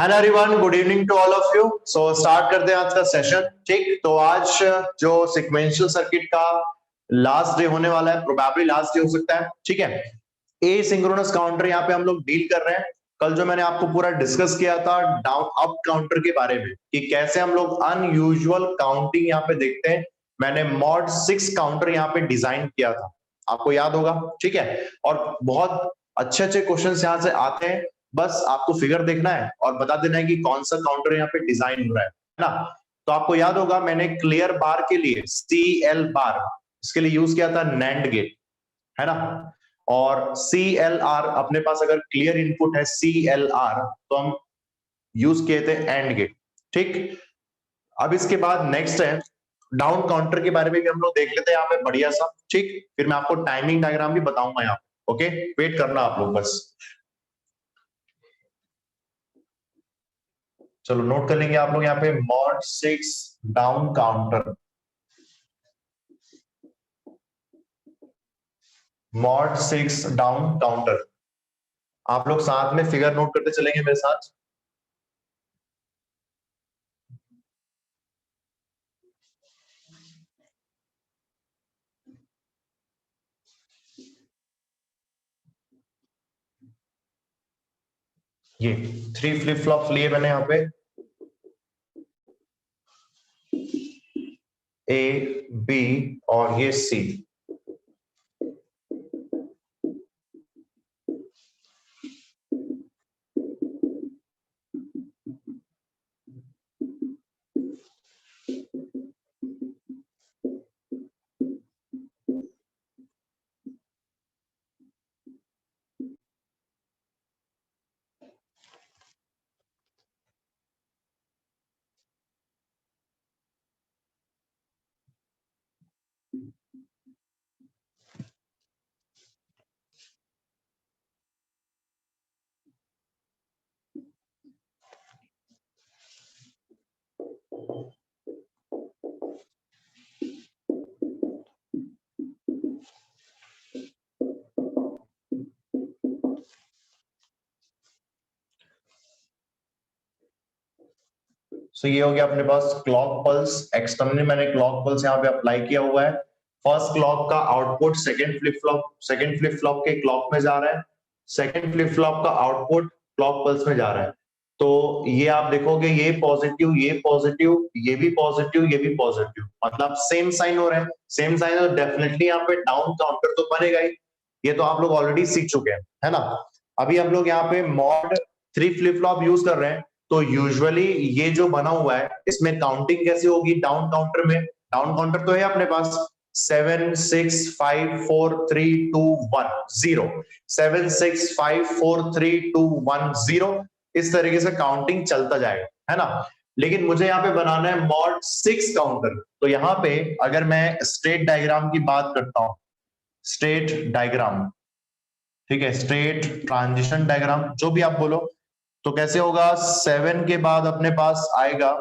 Hello everyone, good evening to all of you. So start करते हैं आज का सेशन। ठीक, तो आज जो सीक्वेंशियल सर्किट का लास्ट डे होने वाला है, प्रोबेबली लास्ट डे हो सकता है। ठीक है, ए सिंक्रोनस काउंटर यहाँ पे हम लोग डील कर रहे हैं। कल जो मैंने आपको पूरा डिस्कस किया था डाउन अप काउंटर के बारे में कि कैसे हम लोग अनयूजुअल काउंटिंग यहाँ पे देखते हैं, मैंने मॉड 6 काउंटर यहाँ पे डिजाइन किया था, आपको याद होगा। ठीक है, और बहुत अच्छे अच्छे क्वेश्चन यहाँ से आते हैं, बस आपको फिगर देखना है और बता देना है कि कौन सा काउंटर यहाँ पे डिजाइन हो रहा है ना। तो आपको याद होगा मैंने क्लियर बार के लिए CL बार इसके लिए यूज किया था नैंड गेट, है ना। और CLR अपने पास अगर क्लियर इनपुट है CLR तो हम यूज किए थे एंड गेट। ठीक, अब इसके बाद नेक्स्ट है डाउन काउंटर के बारे में भी हम लोग देख लेते हैं यहाँ पे बढ़िया सा। ठीक, फिर मैं आपको टाइमिंग डायग्राम भी बताऊंगा यहाँ। ओके, वेट करना आप लोग बस। चलो नोट कर लेंगे आप लोग यहाँ पे mod 6 down counter, mod 6 down counter. आप लोग साथ में फिगर नोट करते चलेंगे मेरे साथ। ये 3 फ्लिप फ्लॉप लिए मैंने यहाँ पे, A B और ये C। सो ये हो गया अपने पास क्लॉक पल्स। एक्सटर्नली मैंने क्लॉक पल्स यहाँ पे अप्लाई किया हुआ है। फर्स्ट क्लॉक का आउटपुट सेकंड फ्लिप फ्लॉप के क्लॉक में जा रहा है, सेकंड फ्लिप फ्लॉप का आउटपुट क्लॉक पल्स में जा रहा है। तो ये आप देखोगे ये पॉजिटिव, ये पॉजिटिव, ये भी पॉजिटिव, ये भी पॉजिटिव, मतलब सेम साइन हो रहा है। सेम साइन है तो डेफिनेटली यहाँ पे डाउन काउंटर तो बनेगा ही। ये तो आप लोग ऑलरेडी सीख चुके हैं, है ना। अभी हम लोग यहाँ पे मॉड 3 फ्लिप फ्लॉप यूज कर रहे हैं, तो यूजुअली ये जो बना हुआ है इसमें काउंटिंग कैसे होगी डाउन काउंटर में। डाउन काउंटर तो है अपने पास 7 6 5 4 3 2 1 0, 7 6 5 4 3 2 1 0। इस तरीके से काउंटिंग चलता जाएगा, है ना। लेकिन मुझे यहाँ पे बनाना है मॉड 6 काउंटर। तो यहाँ पे अगर मैं स्टेट डायग्राम की बात करता हूं, स्टेट डायग्राम, ठीक है, स्टेट ट्रांजिशन डायग्राम, जो भी आप बोलो, तो कैसे होगा। 7 के बाद अपने पास आएगा,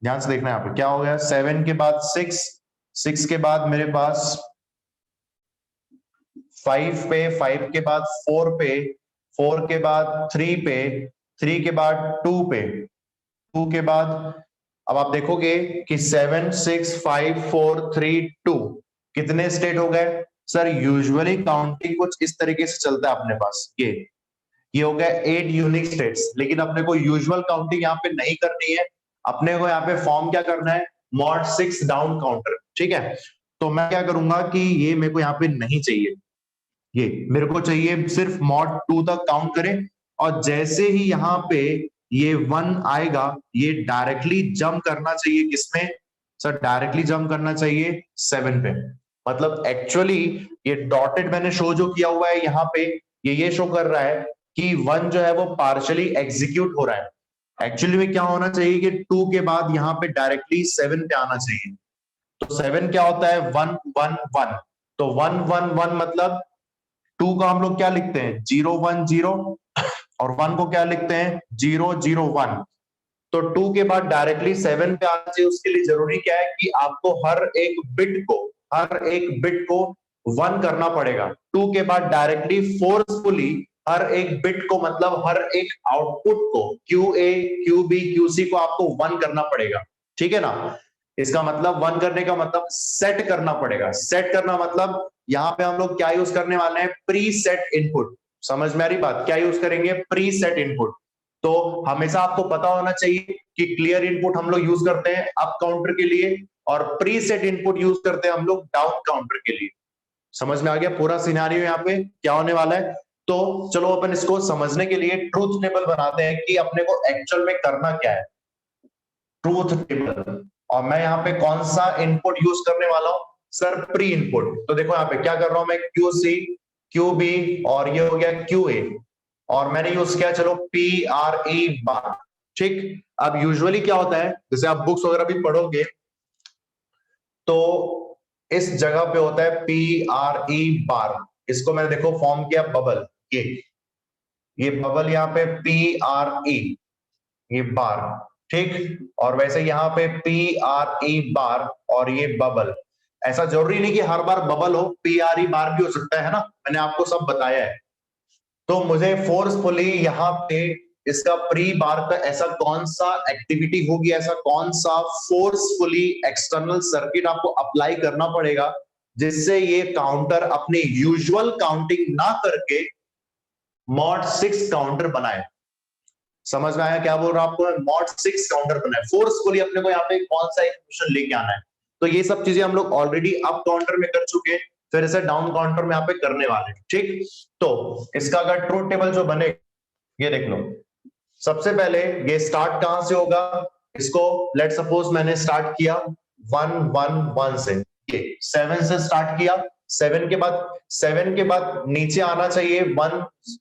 ध्यान से देखना यहाँ पे क्या हो गया, 7 के बाद 6, 6 के बाद मेरे पास 5 पे, 5 के बाद 4 पे, 4 के बाद 3 पे, 3 के बाद 2 पे, 2 के बाद अब आप देखोगे कि 7 6 5 4 3 2 कितने स्टेट हो गए सर। यूजुअली काउंटिंग कुछ इस तरीके से चलता है अपने पास, ये हो गया 8 यूनिक स्टेट्स। लेकिन अपने को यूजुअल काउंटिंग यहाँ पे नहीं करनी है, अपने को यहाँ पे फॉर्म क्या करना है, मॉड 6 डाउन काउंटर। ठीक है, तो मैं क्या करूंगा कि ये मेरे को यहाँ पे नहीं चाहिए, ये मेरे को चाहिए सिर्फ मॉड 2 तक काउंट करें। और जैसे ही यहाँ पे ये 1 आएगा, ये डायरेक्टली जंप करना चाहिए किसमें सर, डायरेक्टली जंप करना चाहिए 7 पे। मतलब एक्चुअली ये डॉटेड मैंने शो जो किया हुआ है यहाँ पे, ये शो कर रहा है कि 1 जो है वो पार्शियली एग्जीक्यूट हो रहा है। एक्चुअली में क्या होना चाहिए कि 2 के बाद यहाँ पे डायरेक्टली 7 पे आना चाहिए। तो 7 क्या होता है, 1 1 1, तो 1 1 1 मतलब 2 का हम लोग क्या लिखते हैं 0 1 0, और 1 को क्या लिखते हैं 0 0 1। तो 2 के बाद डायरेक्टली 7 पे आना चाहिए। उसके लिए जरूरी क्या है कि आपको हर एक बिट को 1 करना पड़ेगा। 2 के बाद डायरेक्टली फोर्सफुली हर एक बिट को, मतलब हर एक आउटपुट को, क्यू ए, क्यू बी, क्यू सी को आपको 1 करना पड़ेगा, ठीक है ना। इसका मतलब 1 करने का मतलब सेट करना पड़ेगा। सेट करना मतलब यहाँ पे हम लोग क्या यूज करने वाले हैं, प्री सेट इनपुट। समझ में आ रही बात, क्या यूज करेंगे, प्री सेट इनपुट। तो हमेशा आपको पता होना चाहिए कि क्लियर इनपुट हम लोग यूज करते हैं अप काउंटर के लिए, और प्री सेट इनपुट यूज करते हैं हम लोग डाउन काउंटर के लिए। समझ में आ गया पूरा सिनेरियो यहाँ पे क्या होने वाला है। तो चलो अपन इसको समझने के लिए ट्रूथ टेबल बनाते हैं कि अपने को एक्चुअल में करना क्या है। ट्रूथ टेबल, और मैं यहाँ पे कौन सा इनपुट यूज करने वाला हूं, सर प्री इनपुट। तो देखो यहाँ पे क्या कर रहा हूं मैं, क्यू सी, क्यू बी, और ये हो गया क्यू ए, और मैंने यूज किया चलो पी आर ई बार। ठीक, अब यूजुअली क्या होता है, जैसे आप बुक्स वगैरह भी पढ़ोगे तो इस जगह पे होता है पी आर ई बार। इसको मैंने देखो फॉर्म किया बबल, ये बबल यहाँ पे पी आर ई, ये बार, ठीक। और वैसे यहाँ पे पी आर ई बार और ये बबल। ऐसा जरूरी नहीं कि हर बार बबल हो, पी आर ई बार भी हो सकता है ना, मैंने आपको सब बताया है। तो मुझे फोर्सफुली यहाँ पे इसका प्री बार का ऐसा कौन सा एक्टिविटी होगी, ऐसा कौन सा फोर्सफुली एक्सटर्नल सर्किट आपको अप्लाई करना पड़ेगा जिससे ये काउंटर अपनी यूजुअल काउंटिंग ना करके मॉड 6 काउंटर बनाए। समझ में आया क्या बोल रहा हूं आपको, मॉड 6 काउंटर बनाए। फोर्सफुली अपने को यहाँ पे कौन सा इक्वेशन लेके आना है। तो ये सब चीजें हम लोग ऑलरेडी अप काउंटर में कर चुके हैं, फिर इसे डाउन काउंटर में यहाँ पे करने वाले हैं, ठीक। तो इसका अगर ट्रूथ टेबल जो बने, ये देख लो। सबसे पहले ये स्टार्ट कहां से होगा, इसको लेट सपोज मैंने स्टार्ट किया 1 1 1 से, ये 7 से स्टार्ट किया। 7 के बाद नीचे आना चाहिए 1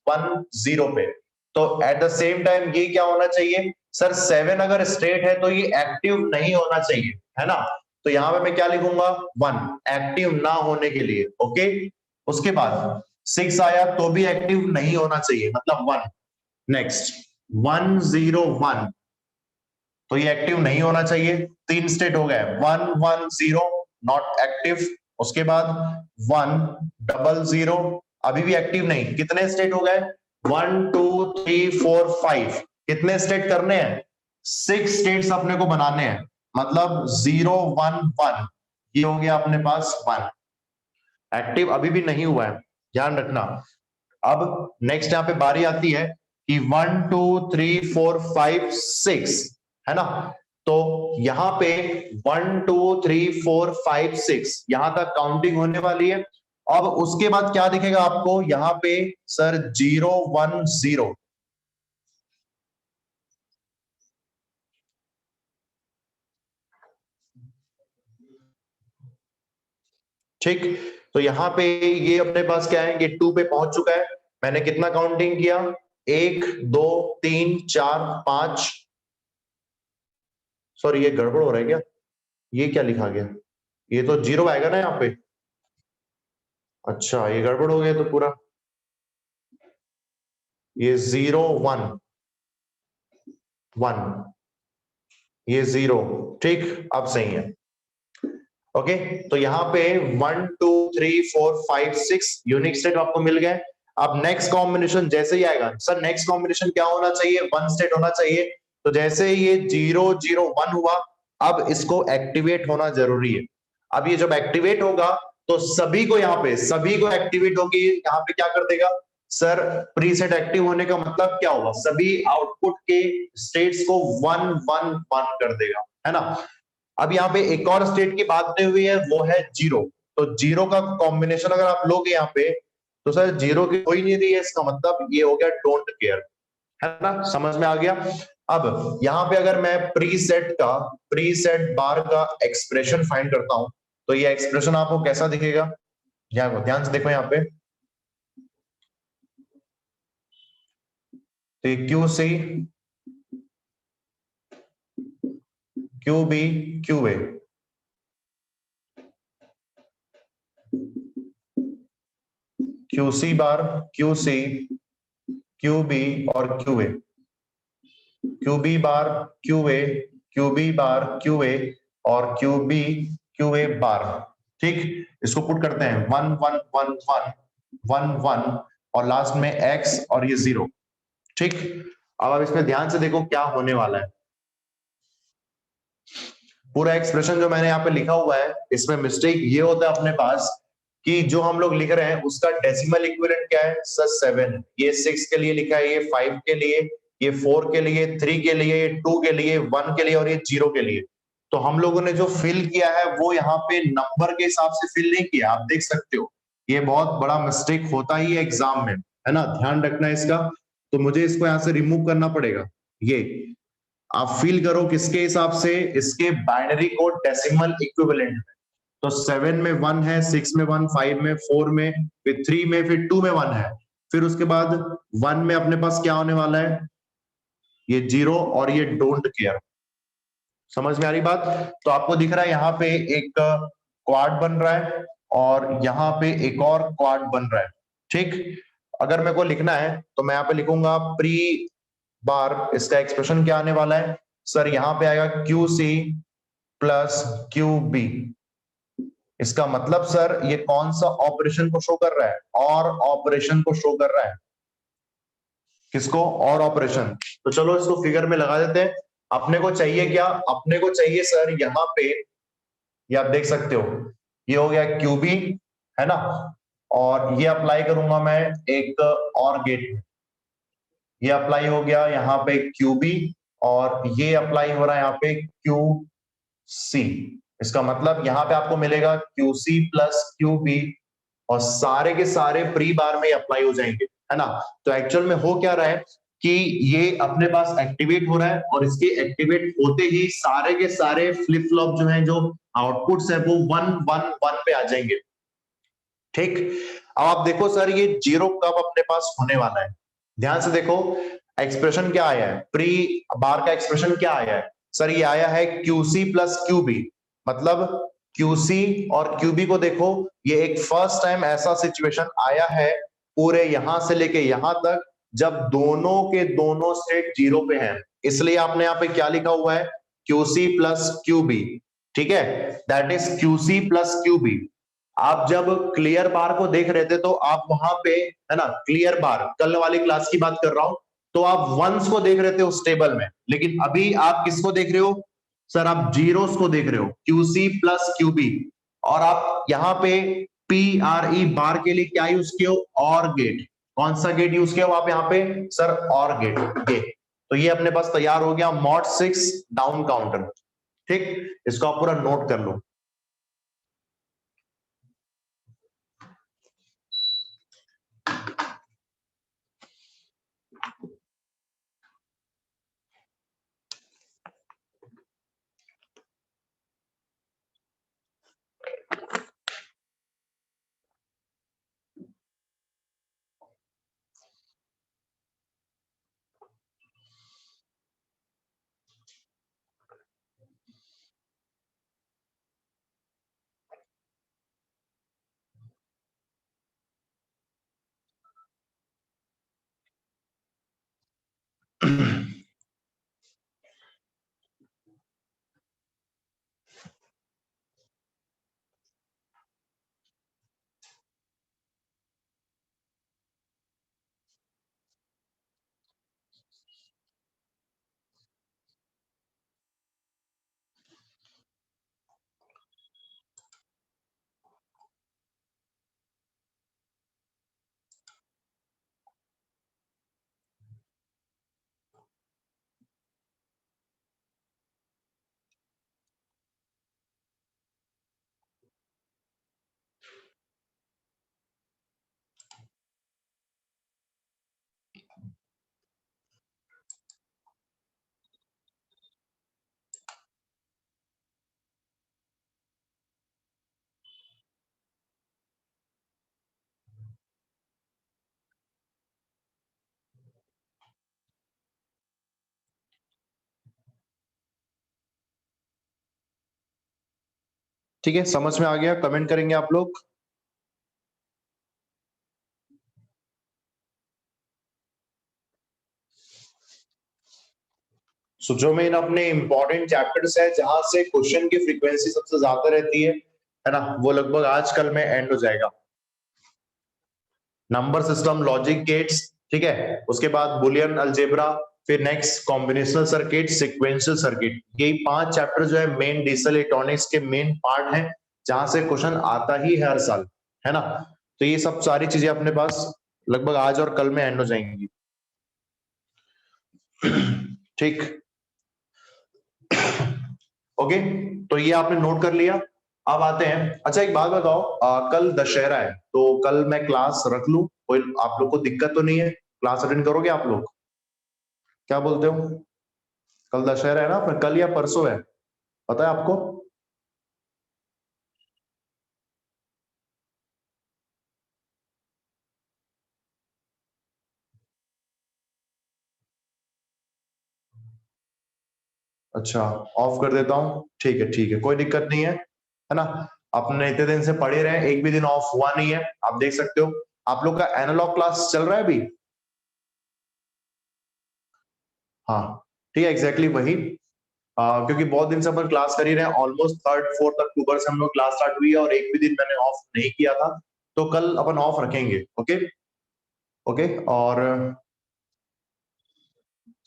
1 0 पे। तो एट द सेम टाइम ये क्या होना चाहिए, सर 7 अगर स्ट्रेट है तो ये एक्टिव नहीं होना चाहिए, है ना। तो यहां पे मैं क्या लिखूंगा, 1 एक्टिव ना होने के लिए, ओके। उसके बाद 6 आया तो भी एक्टिव नहीं होना चाहिए, मतलब 1। नेक्स्ट 1 0 1, तो ये एक्टिव नहीं होना चाहिए। 3 स्टेट हो गए, 1 1 0 नॉट एक्टिव। उसके बाद 1 0 0, अभी भी एक्टिव नहीं। कितने स्टेट हो गए, 1 2 3 4 5, कितने स्टेट करने हैं, 6 स्टेट्स अपने को बनाने हैं, मतलब 0 1 1, ये हो गया अपने पास 1। एक्टिव अभी भी नहीं हुआ है, ध्यान रखना। अब नेक्स्ट यहाँ पे बारी आती है कि 1 2 3 4 5 6, है ना। तो यहां पे 1 2 3 4 5 6 यहां तक काउंटिंग होने वाली है। अब उसके बाद क्या दिखेगा आपको यहां पे, सर 0 1 0, ठीक। तो यहां पे ये अपने पास क्या है, ये 2 पे पहुंच चुका है। मैंने कितना काउंटिंग किया, 1 2 3 4 5, सॉरी ये गड़बड़ हो रहा है क्या, ये क्या लिखा गया, ये तो 0 आएगा ना यहाँ पे। अच्छा ये गड़बड़ हो गया तो पूरा, ये 0 1 1, ये 0, ठीक। अब सही है, ओके। तो यहाँ पे 1 2 3 4 5 6 यूनिक स्टेट आपको मिल गए। अब नेक्स्ट कॉम्बिनेशन जैसे ही आएगा, सर नेक्स्ट कॉम्बिनेशन क्या होना चाहिए, 1 स्टेट होना चाहिए। तो जैसे ये 0 0 1 हुआ, अब इसको एक्टिवेट होना जरूरी है। अब ये जब एक्टिवेट होगा तो सभी को यहाँ पे, सभी को एक्टिवेट होगी, यहाँ पे क्या कर देगा, सर प्रीसेट एक्टिव होने का मतलब क्या होगा, सभी आउटपुट के स्टेट्स को 1 1 1 कर देगा, है ना। अब यहाँ पे एक और स्टेट की बात नहीं हुई है, वो है 0। तो 0 का कॉम्बिनेशन अगर आप लोगे यहाँ पे, तो सर 0 की कोई नहीं रही है, इसका मतलब ये हो गया डोंट केयर, है ना। समझ में आ गया। अब यहाँ पे अगर मैं प्रीसेट बार का एक्सप्रेशन फाइंड करता हूं, तो ये एक्सप्रेशन आपको कैसा दिखेगा, ध्यान से देखो यहाँ पे। तो ये q c, q B, q ए, q c bar, q c, q B और Q A, Q b bar, q A, Q b bar, q a और q B, q a bar, ठीक। इसको पुट करते हैं 1 1 1 1 1 1 और लास्ट में x और ये 0। ठीक, अब आप इसमें ध्यान से देखो क्या होने वाला है। पूरा एक्सप्रेशन जो मैंने यहाँ पे लिखा हुआ है, इसमें मिस्टेक ये होता है अपने पास कि जो हम लोग लिख रहे हैं उसका डेसिमल इक्विवेलेंट क्या है सर 7। ये 6 के लिए लिखा है, ये 5 के लिए, ये 4 के लिए, 3 के लिए, ये 2 के लिए, 1 के लिए और ये 0 के लिए। तो हम लोगों ने जो फिल किया है वो यहाँ पे नंबर के हिसाब से फिल नहीं किया, आप देख सकते हो। ये बहुत बड़ा मिस्टेक होता ही है एग्जाम में, है ना, ध्यान रखना है इसका। तो मुझे इसको यहाँ से रिमूव करना पड़ेगा। ये आप फील करो किसके हिसाब से, इसके बाइनरी कोड डेसिमल इक्विवेलेंट में। तो 7 में 1 है, 6 में 1, 5 में, 4 में, फिर 3 में, फिर 2 में 1 है। फिर उसके बाद 1 में अपने पास क्या होने वाला है, ये 0 और ये डोंट केयर। समझ में आ रही बात? तो आपको दिख रहा है यहाँ पे एक क्वाड बन रहा है और यहाँ पे एक और क्वाड बन रहा है। ठीक, अगर मेरे को लिखना है तो मैं यहाँ पे लिखूंगा प्री बार, इसका एक्सप्रेशन क्या आने वाला है सर, यहाँ पे आएगा QC प्लस QB। इसका मतलब सर ये कौन सा ऑपरेशन को शो कर रहा है, और ऑपरेशन को शो कर रहा है। किसको, और ऑपरेशन। तो चलो इसको फिगर में लगा देते हैं। अपने को चाहिए क्या, अपने को चाहिए सर यहाँ पे, ये आप देख सकते हो, ये हो गया QB, है ना, और ये अप्लाई करूंगा मैं एक और गेट में। ये अप्लाई हो गया यहाँ पे QB और ये अप्लाई हो रहा है यहाँ पे QC। इसका मतलब यहाँ पे आपको मिलेगा QC प्लस QB और सारे के सारे प्री बार में अप्लाई हो जाएंगे, है ना। तो एक्चुअल में हो क्या रहा है कि ये अपने पास एक्टिवेट हो रहा है और इसके एक्टिवेट होते ही सारे के सारे फ्लिप फ्लॉप जो हैं, जो आउटपुट्स है वो 1 1 1 पे आ जाएंगे। ठीक, अब आप देखो सर ये 0 कब अपने पास होने वाला है, ध्यान से देखो। एक्सप्रेशन क्या आया है, प्री बार का एक्सप्रेशन क्या आया है सर, ये आया है QC प्लस QB। मतलब QC और QB को देखो, ये एक फर्स्ट टाइम ऐसा सिचुएशन आया है पूरे यहां से लेके यहां तक जब दोनों के दोनों स्टेट 0 पे हैं। इसलिए आपने यहाँ पे क्या लिखा हुआ है, QC प्लस QB। ठीक है, that is QC plus QB। आप जब क्लियर बार को देख रहे थे तो आप वहां पे, है ना, क्लियर बार कल वाली क्लास की बात कर रहा हूं, तो आप वंस को देख रहे थे उस टेबल में, लेकिन अभी आप किसको देख रहे हो सर, आप जीरोस को देख रहे हो, QC प्लस QB। और आप यहाँ पे PRE बार के लिए क्या यूज किए हो, और गेट। कौन सा गेट यूज किया हो आप यहाँ पे सर, और गेट। ये तो ये अपने पास तैयार हो गया मॉड 6 डाउन काउंटर। ठीक, इसको आप पूरा नोट कर लो। ठीक है, समझ में आ गया, कमेंट करेंगे आप लोग। सो जो मेन अपने इंपॉर्टेंट चैप्टर्स है जहां से क्वेश्चन की फ्रीक्वेंसी सबसे ज्यादा रहती है ना, वो लगभग आज कल में एंड हो जाएगा। नंबर सिस्टम, लॉजिक गेट्स, ठीक है, उसके बाद बुलियन अलजेब्रा, फिर next combinational circuit, sequential circuit. यही 5 चैप्टर जो है मेन डिजिटल इलेक्ट्रॉनिक्स के मेन पार्ट हैं, जहां से क्वेश्चन आता ही है हर साल, है ना। तो ये सब सारी चीजें अपने पास लगभग आज और कल में एंड हो जाएंगी। ठीक, ओके, तो ये आपने नोट कर लिया। अब आते हैं, अच्छा एक बात बताओ, कल दशहरा है, तो कल मैं क्लास रख लूं? कोई आप लोग को दिक्कत तो नहीं है? क्लास अटेंड करोगे आप लोग? क्या बोलते हो? कल दशहरा है ना, फिर कल या परसों है, पता है आपको? अच्छा, ऑफ कर देता हूँ, ठीक है, कोई दिक्कत नहीं है ना। अपने इतने दिन से पढ़े रहे, एक भी दिन ऑफ हुआ नहीं है, आप देख सकते हो। आप लोग का एनालॉग क्लास चल रहा है अभी? हाँ, ठीक है, एग्जैक्टली वही। क्योंकि बहुत दिन से अपन क्लास कर ही रहे हैं, ऑलमोस्ट 3rd 4th अक्टूबर से हम लोग क्लास स्टार्ट हुई है, और एक भी दिन मैंने ऑफ नहीं किया था। तो कल अपन ऑफ रखेंगे, ओके। ओके, और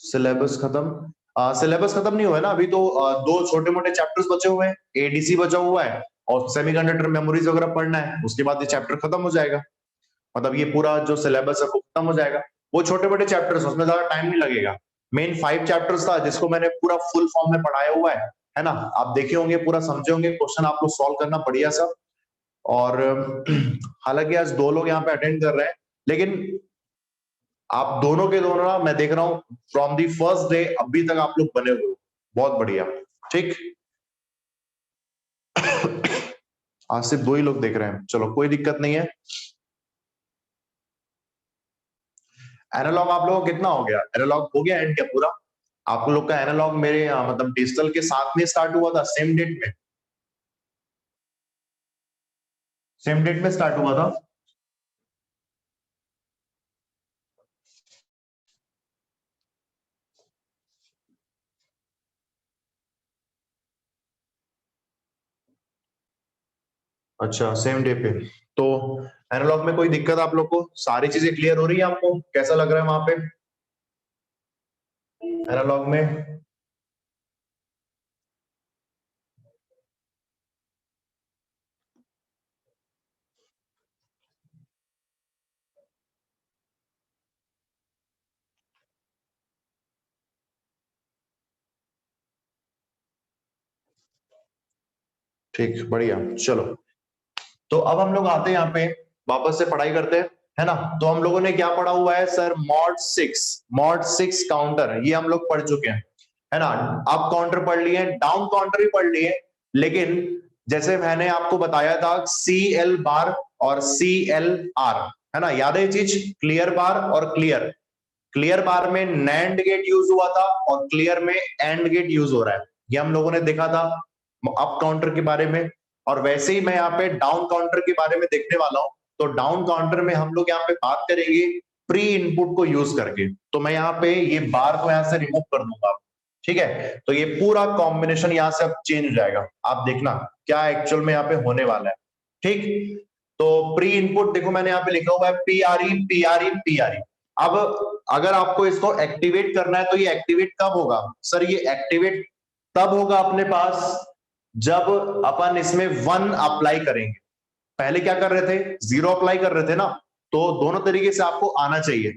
सिलेबस खत्म? सिलेबस खत्म नहीं हुआ है ना अभी तो, दो छोटे मोटे चैप्टर्स बचे हुए हैं, एडीसी बचा हुआ है, और सेमीकंडक्टर मेमोरीज वगैरह पढ़ना है, उसके बाद ये चैप्टर खत्म हो जाएगा। मतलब ये पूरा जो सिलेबस है वो खत्म हो जाएगा। वो छोटे मोटे चैप्टर्स, उसमें ज्यादा टाइम नहीं लगेगा। मेन 5 चैप्टर्स था जिसको मैंने पूरा फुल फॉर्म में पढ़ाया हुआ है ना। आप देखे होंगे, पूरा समझे होंगे, क्वेश्चन आप लोग सॉल्व करना बढ़िया सा। और हालांकि आज 2 लोग यहाँ पे अटेंड कर रहे हैं, लेकिन आप दोनों के दोनों ना, मैं देख रहा हूँ फ्रॉम दी फर्स्ट डे अभी तक आप लोग बने हुए हो, बहुत बढ़िया। ठीक, आज सिर्फ 2 ही लोग देख रहे हैं, चलो कोई दिक्कत नहीं है। एनालॉग आप लोगों को कितना हो गया? एनालॉग हो गया एंड क्या पूरा? आप लोग का एनालॉग मेरे मतलब डिजिटल के साथ में स्टार्ट हुआ था, सेम डेट में? सेम डेट में स्टार्ट हुआ था? अच्छा, सेम डे पे। तो एनालॉग में कोई दिक्कत आप लोग को? सारी चीजें क्लियर हो रही है आपको? कैसा लग रहा है वहां पे एनालॉग में? ठीक, बढ़िया, चलो। तो अब हम लोग आते हैं यहाँ पे, वापस से पढ़ाई करते हैं, है ना। तो हम लोगों ने क्या पढ़ा हुआ है सर? मॉड 6 काउंटर, ये हम लोग पढ़ चुके हैं, है ना। अप काउंटर पढ़ लिए, डाउन काउंटर भी पढ़ लिए, लेकिन जैसे मैंने आपको बताया था, CL बार और CLR, है ना, याद है ये चीज? क्लियर बार और क्लियर। क्लियर बार में नैंड गेट यूज हुआ था, और क्लियर में एंड गेट यूज हो रहा है, ये हम लोगों ने देखा था अप काउंटर के बारे में। और वैसे ही मैं यहाँ पे डाउन काउंटर के बारे में देखने वाला हूँ। तो डाउन काउंटर में हम लोग यहाँ पे बात करेंगे प्री इनपुट को यूज करके। तो मैं यहाँ पे ये बार को यहाँ से रिमूव कर दूंगा, ठीक है। तो ये पूरा कॉम्बिनेशन यहाँ से अब चेंज हो जाएगा, आप देखना क्या एक्चुअल में यहाँ पे होने वाला है। ठीक, तो प्री इनपुट देखो, मैंने यहाँ पे लिखा हुआ है PRE। अब अगर आपको इसको एक्टिवेट करना है, तो ये एक्टिवेट कब होगा सर? ये एक्टिवेट तब होगा अपने पास जब अपन इसमें 1 अप्लाई करेंगे। पहले क्या कर रहे थे? 0 अप्लाई कर रहे थे ना। तो दोनों तरीके से आपको आना चाहिए।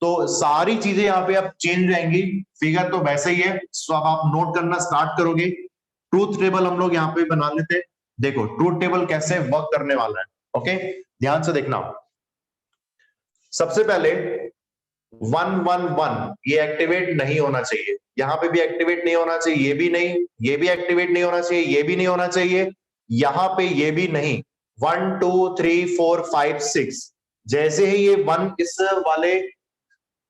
तो सारी चीजें यहाँ पे अब चेंज रहेंगी। फिगर तो वैसे ही है, सो अब आप नोट करना स्टार्ट करोगे। ट्रूथ टेबल हम लोग यहाँ पे बना लेते हैं। देखो ट्रूथ टेबल कैसे वर्क करने वाला है, ओके, ध्यान से देखना। सबसे पहले 111 ये एक्टिवेट नहीं होना चाहिए, यहां पे भी एक्टिवेट नहीं होना चाहिए, ये भी नहीं, ये भी एक्टिवेट नहीं होना चाहिए, ये भी नहीं होना चाहिए, यहां पे ये भी नहीं। 1 2 3 4 5 6, जैसे ही ये 1 इस वाले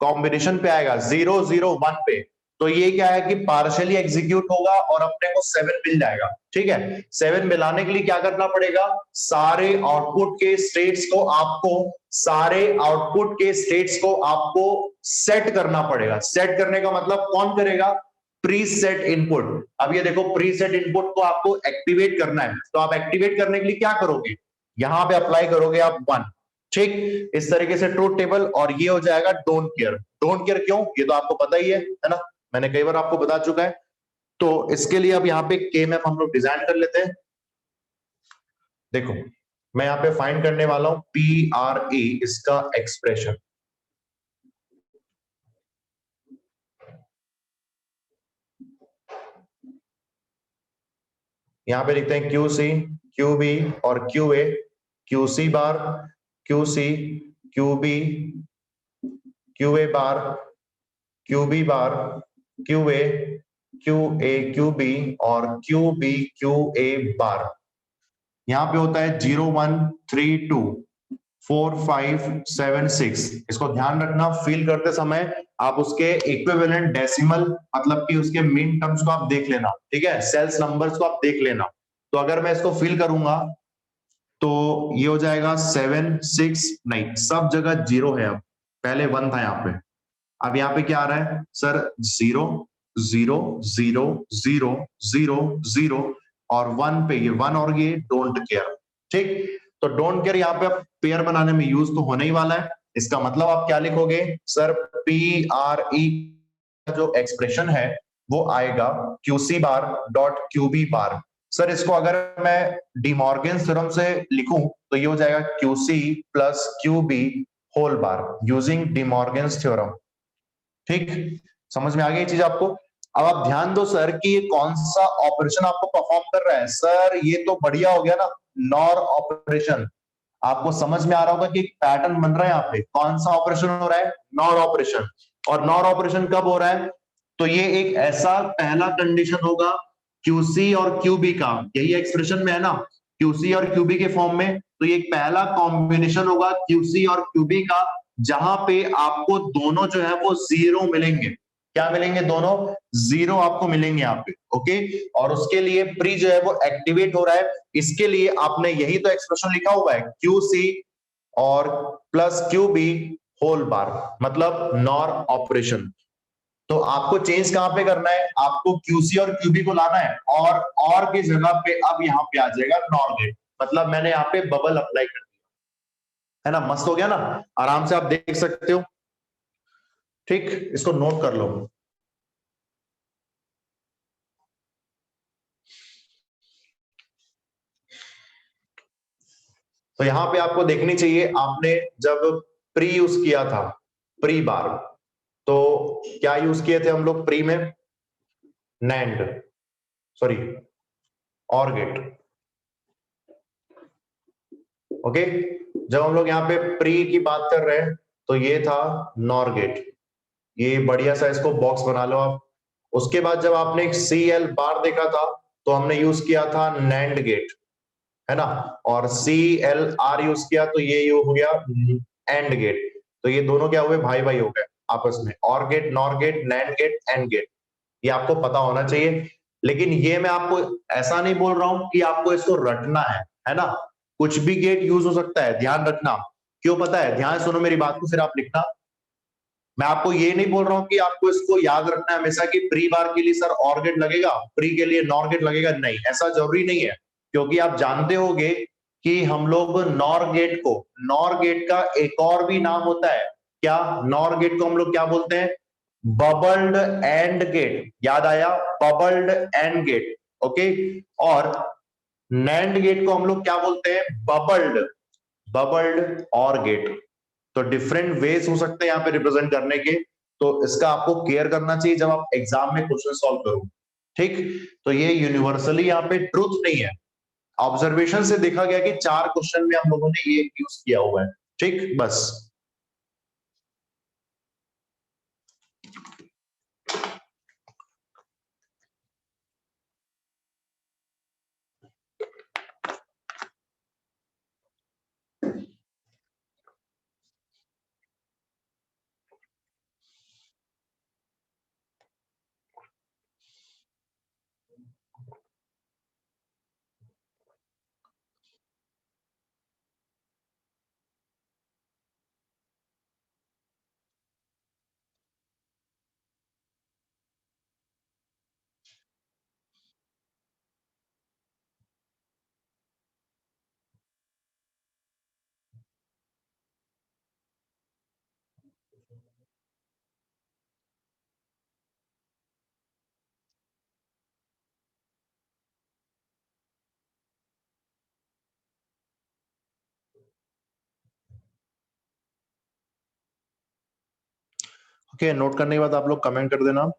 कॉम्बिनेशन पे आएगा, 0 0 1 पे, तो ये क्या है कि पार्शियली एग्जीक्यूट होगा और अपने को 7 मिल जाएगा। ठीक है, 7 मिलाने के लिए क्या करना पड़ेगा? सारे आउटपुट के स्टेट्स को आपको सेट करना पड़ेगा। सेट करने का मतलब कौन करेगा? Pre set input. अब ये देखो, प्री सेट इनपुट को आपको एक्टिवेट करना है, तो आप एक्टिवेट करने के लिए क्या करोगे? यहां पे अप्लाई करोगे आप 1, ठीक, इस तरीके से ट्रूथ टेबल, और ये हो जाएगा डोंट केयर। डोंट केयर क्यों, ये तो आपको पता ही है ना, मैंने कई बार आपको बता चुका है। तो इसके लिए अब यहाँ पे के मैप हम लोग डिजाइन कर लेते हैं। देखो मैं यहाँ पे फाइंड करने वाला हूं PRE, इसका एक्सप्रेशन। यहाँ पे लिखते हैं QC, QB और QA। QC बार, QC, QB, QA बार, QB बार, QA, QA, QB और QB, QA बार। यहाँ पे होता है 0 1 3 2 4 5 7 6। इसको ध्यान रखना, फिल करते समय आप उसके इक्विवेलेंट डेसिमल, मतलब कि उसके मिन टर्म्स को आप देख लेना, ठीक है, सेल्स नंबर्स को आप देख लेना। तो अगर मैं इसको फिल करूंगा तो ये हो जाएगा 7 6, नहीं सब जगह 0 है, अब पहले 1 था यहाँ पे, अब यहाँ पे क्या आ रहा है सर, 0 0 0 0 0 0 और 1 पे ये 1 और ये डोंट केयर। ठीक, तो डोंट केयर यहाँ पे पेयर बनाने में यूज तो होने ही वाला है। इसका मतलब आप क्या लिखोगे सर, PRE का जो एक्सप्रेशन है वो आएगा QC बार डॉट QB बार। सर इसको अगर मैं डिमॉर्गन थ्योरम से लिखूं तो ये हो जाएगा QC plus QB whole bar using De Morgan theorem. ठीक, समझ में आ गई चीज आपको। अब आप ध्यान दो सर कि ये कौन सा ऑपरेशन आपको परफॉर्म कर रहा है। सर ये तो बढ़िया हो गया ना, नॉर ऑपरेशन। आपको समझ में आ रहा होगा कि एक पैटर्न बन रहा है यहाँ पे, कौन सा ऑपरेशन हो रहा है, नॉर ऑपरेशन। और नॉर ऑपरेशन कब हो रहा है, तो ये एक ऐसा पहला कंडीशन होगा QC और QB का, यही एक्सप्रेशन में है ना, QC और QB के फॉर्म में। तो ये एक पहला कॉम्बिनेशन होगा QC और QB का, जहां पे आपको दोनों जो है वो 0 मिलेंगे। क्या मिलेंगे, दोनों 0 आपको मिलेंगे यहाँ पे। ओके, और उसके लिए प्री जो है वो एक्टिवेट हो रहा है। इसके लिए आपने यही तो एक्सप्रेशन लिखा हुआ है, QC और प्लस QB होल बार, मतलब नॉर ऑपरेशन। तो आपको चेंज कहां पे करना है, आपको QC और QB को लाना है, और की जगह पे अब यहाँ पे आ जाएगा नॉर गेट, मतलब मैंने यहाँ पे बबल अप्लाई कर दिया है ना। मस्त हो गया ना, आराम से आप देख सकते हो। ठीक, इसको नोट कर लो। तो यहां पे आपको देखनी चाहिए, आपने जब प्री यूज किया था, प्री बार, तो क्या यूज किए थे हम लोग प्री में, नैंड, सॉरी और गेट। ओके, जब हम लोग यहाँ पे प्री की बात कर रहे हैं तो ये था नॉर गेट, ये बढ़िया सा इसको बॉक्स बना लो आप। उसके बाद जब आपने CL बार देखा था तो हमने यूज किया था नैंड गेट, है ना, और CLR यूज किया तो ये हो गया एंड गेट। तो ये दोनों क्या हुए, भाई भाई हो गए आपस में, OR gate, NOR gate, NAND gate, AND gate. ये आपको पता होना चाहिए। लेकिन ये मैं आपको ऐसा नहीं बोल रहा हूं कि आपको इसको रटना है ना, कुछ भी गेट यूज हो सकता है, ध्यान रखना। क्यों पता है, ध्यान सुनो मेरी बात को फिर आप लिखना। मैं आपको ये नहीं बोल रहा हूं कि आपको इसको याद रखना है हमेशा कि प्री बार के लिए सर और गेट लगेगा, प्री के लिए नॉर गेट लगेगा, नहीं ऐसा जरूरी नहीं है। क्योंकि आप जानते होंगे कि हम लोग नॉर गेट को, नॉर गेट का एक और भी नाम होता है, क्या, नॉर गेट को हम लोग क्या बोलते हैं, बबल्ड एंड गेट। याद आया, बबल्ड एंड गेट। ओके, और नैंड गेट को हम लोग क्या बोलते हैं, बबल्ड, बबल्ड और गेट। तो डिफरेंट वेज हो सकते हैं यहाँ पे रिप्रेजेंट करने के। तो इसका आपको केयर करना चाहिए जब आप एग्जाम में क्वेश्चन सॉल्व करो। ठीक, तो ये यूनिवर्सली यहाँ पे ट्रूथ नहीं है, ऑब्जर्वेशन से देखा गया कि 4 क्वेश्चन में हम लोगों ने ये यूज किया हुआ है। ठीक, बस। ओके, नोट करने के बाद आप लोग कमेंट कर देना।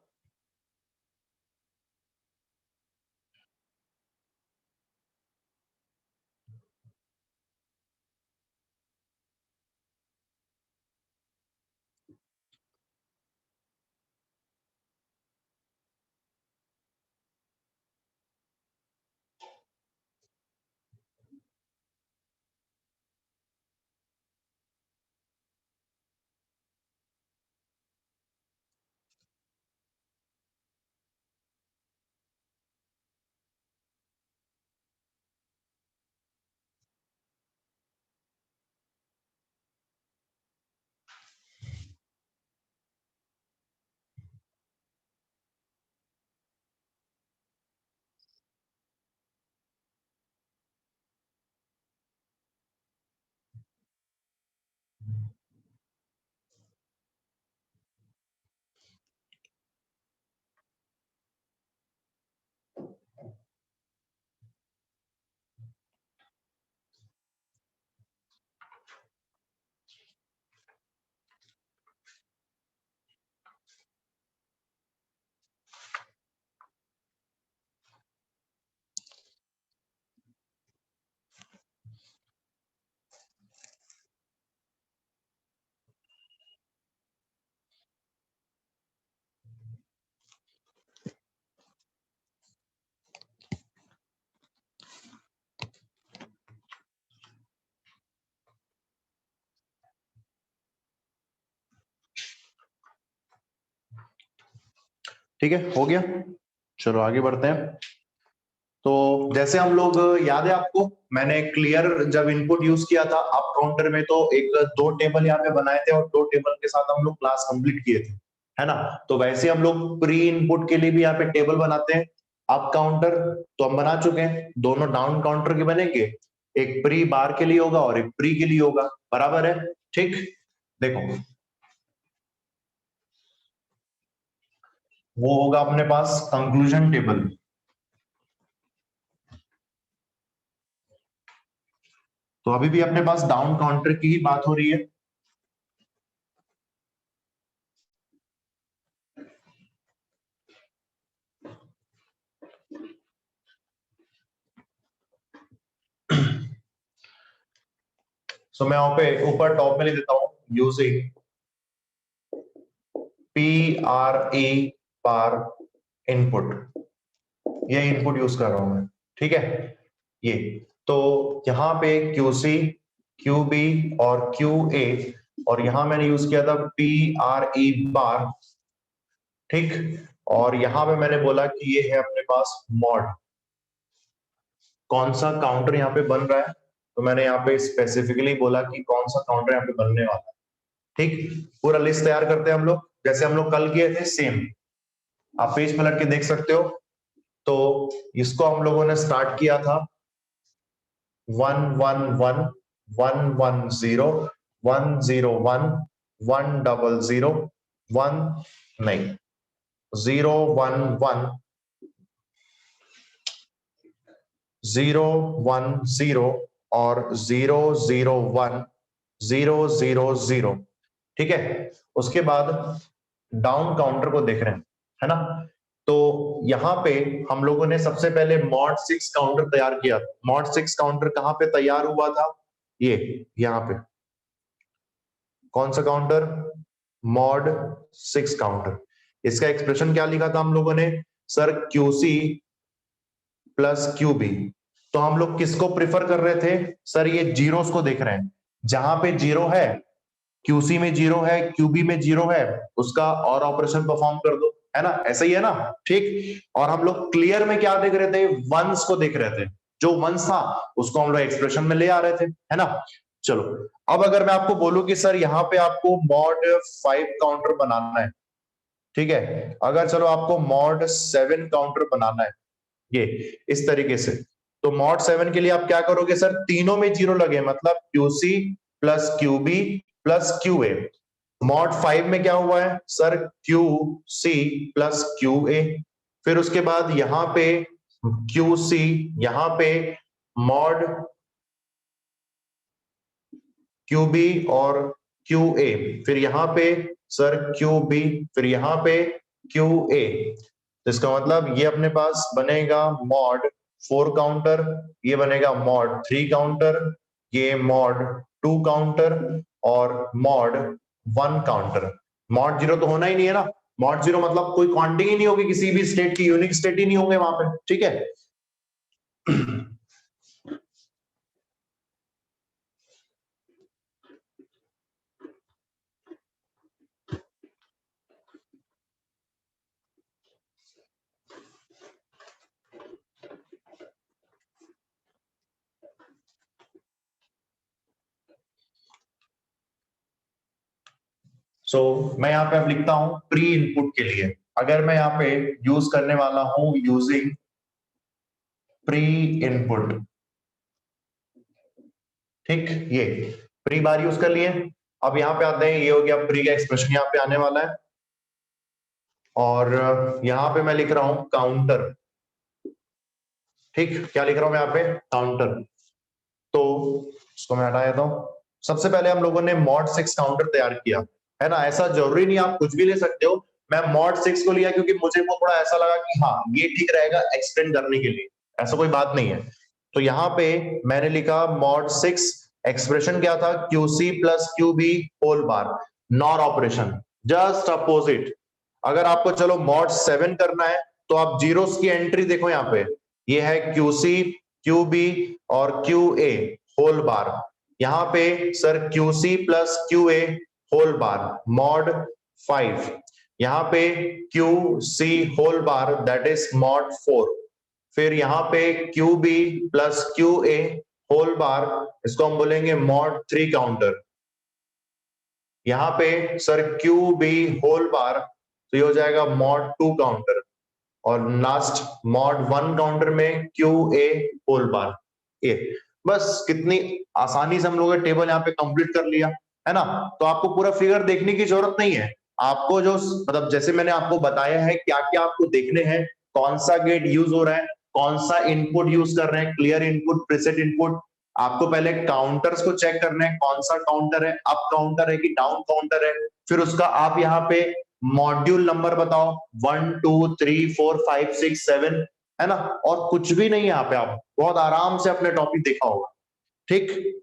ठीक है, हो गया। चलो आगे बढ़ते हैं। तो जैसे हम लोग, याद है आपको, मैंने क्लियर जब इनपुट यूज किया था अप काउंटर में, तो एक दो टेबल यहाँ पे बनाए थे और दो टेबल के साथ हम लोग क्लास कंप्लीट किए थे, है ना। तो वैसे हम लोग प्री इनपुट के लिए भी यहाँ पे टेबल बनाते हैं। अप काउंटर तो हम बना चुके हैं, दोनों डाउन काउंटर के बनेंगे, एक प्री बार के लिए होगा और एक प्री के लिए होगा, बराबर है। ठीक, देखो वो होगा अपने पास कंक्लूजन टेबल। तो अभी भी अपने पास डाउन काउंटर की ही बात हो रही है। सो मैं वहां पे ऊपर टॉप में लिख देता हूं, यूजिंग PRE बार इनपुट, ये इनपुट यूज कर रहा हूं मैं, ठीक है। ये तो यहाँ पे QC, QB और QA, और यहां मैंने यूज किया था PRE बार, ठीक। और यहां पे मैंने बोला कि ये है अपने पास मॉड, कौन सा काउंटर यहाँ पे बन रहा है, तो मैंने यहाँ पे स्पेसिफिकली बोला कि कौन सा काउंटर यहाँ पे बनने वाला है, ठीक। पूरा लिस्ट तैयार करते हैं हम लोग, जैसे हम लोग कल किए थे सेम, आप पेज पलट के देख सकते हो। तो इसको हम लोगों ने स्टार्ट किया था 111 110 101 100 1, नहीं, 011 010 और 001 000, ठीक है। उसके बाद डाउन काउंटर को देख रहे हैं, है ना। तो यहां पे हम लोगों ने सबसे पहले मॉड 6 काउंटर तैयार किया। मॉड 6 काउंटर कहां पे तैयार हुआ था, ये यहां पे। कौन सा काउंटर, मॉड 6 काउंटर। इसका एक्सप्रेशन क्या लिखा था हम लोगों ने, सर QC प्लस QB। तो हम लोग किसको प्रिफर कर रहे थे, सर ये जीरोस को देख रहे हैं, जहां पे जीरो है, QC में जीरो है, QB में जीरो है, उसका और ऑपरेशन परफॉर्म कर दो, है ना, ऐसा ही है ना, ठीक। और हम लोग क्लियर में क्या देख रहे थे, वंस को देख रहे थे, जो वंस था उसको हम लोग एक्सप्रेशन में ले आ रहे थे, है ना। चलो, अब अगर मैं आपको बोलूं कि सर यहाँ पे आपको मॉड 5 काउंटर बनाना है, ठीक है, अगर चलो आपको मॉड 7 काउंटर बनाना है, ये इस तरीके से, तो मॉड 7 के लिए आप क्या करोगे, सर तीनों में जीरो लगे, मतलब QC plus QB plus QA। Mod 5 में क्या हुआ है, सर QC प्लस QA। फिर उसके बाद यहां पे QC, यहां पे मॉड QB और क्यू ए, फिर यहाँ पे सर क्यू बी, फिर यहाँ पे क्यू ए। तो इसका मतलब ये अपने पास बनेगा मॉड 4 काउंटर, ये बनेगा मॉड 3 काउंटर, ये मॉड 2 काउंटर और मॉड 1 काउंटर। मॉड 0 तो होना ही नहीं है ना, मॉड 0 मतलब कोई काउंटिंग ही नहीं होगी, किसी भी स्टेट की यूनिक स्टेट ही नहीं होंगे वहां पे, ठीक है। सो मैं यहाँ पे अब लिखता हूं प्री इनपुट के लिए, अगर मैं यहाँ पे यूज करने वाला हूं यूजिंग प्री इनपुट, ठीक, ये प्री बार यूज कर लिए। अब यहाँ पे आते हैं, ये हो गया प्री का एक्सप्रेशन यहाँ पे आने वाला है, और यहाँ पे मैं लिख रहा हूं काउंटर, ठीक, क्या लिख रहा हूं मैं यहाँ पे काउंटर। तो इसको मैं हटा देता हूं। सबसे पहले हम लोगों ने मॉड 6 काउंटर तैयार किया है ना, ऐसा जरूरी नहीं आप कुछ भी ले सकते हो, मैं मॉड 6 को लिया क्योंकि मुझे वो थोड़ा ऐसा लगा कि हाँ ये ठीक रहेगा एक्सटेंड करने के लिए, ऐसा कोई बात नहीं है। तो यहाँ पे मैंने लिखा मॉड 6, एक्सप्रेशन क्या था, QC plus Q B whole bar, NOR operation, just opposite. अगर आपको चलो मॉड 7 करना है तो आप जीरोस की एंट्री देखो यहाँ पे, ये है क्यूसी क्यू बी और क्यू ए होल बार, यहाँ पे sir QC plus Q A whole bar mod 5, यहाँ पे Q C whole bar that is mod 4, फिर यहाँ पे Q B plus Q A whole bar, इसको हम बोलेंगे मॉड 3 काउंटर, यहाँ पे sir Q B whole bar, तो ये हो जाएगा मॉड 2 काउंटर, और लास्ट मॉड 1 काउंटर में क्यू ए होल बार ए। बस कितनी आसानी से हम लोगों ने टेबल यहाँ पे कंप्लीट कर लिया है ना। तो आपको पूरा फिगर देखने की जरूरत नहीं है, आपको जो मतलब जैसे मैंने आपको बताया है क्या क्या आपको देखने हैं, कौन सा गेट यूज हो रहा है, कौन सा इनपुट यूज कर रहे हैं, क्लियर इनपुट प्रीसेट इनपुट, आपको पहले काउंटर्स को चेक करना है कौन सा काउंटर है, अप काउंटर है कि डाउन काउंटर है, फिर उसका आप यहाँ पे मॉड्यूल नंबर बताओ 1 2 3 4 5 6 7, है ना, और कुछ भी नहीं है यहाँ पे, आप बहुत आराम से अपने टॉपिक देखा होगा, ठीक।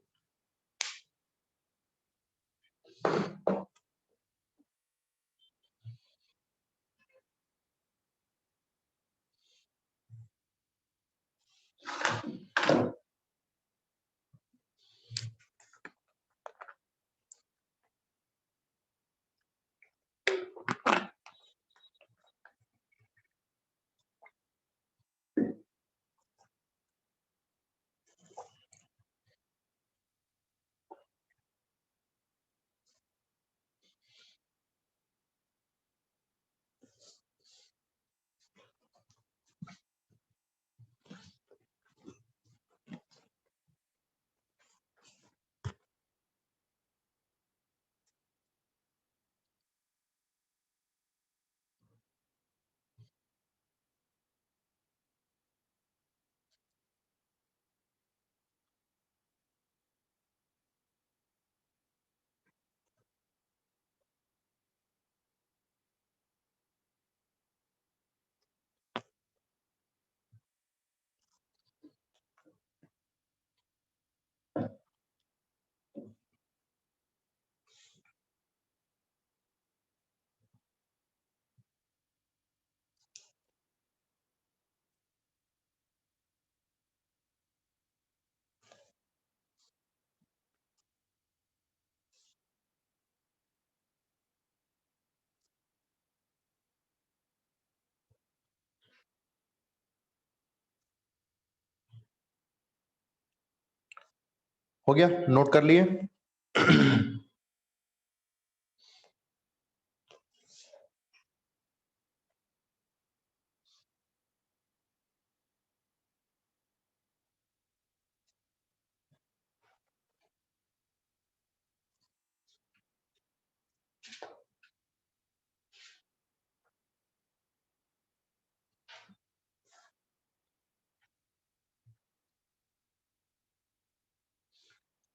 हो गया, नोट कर लिए।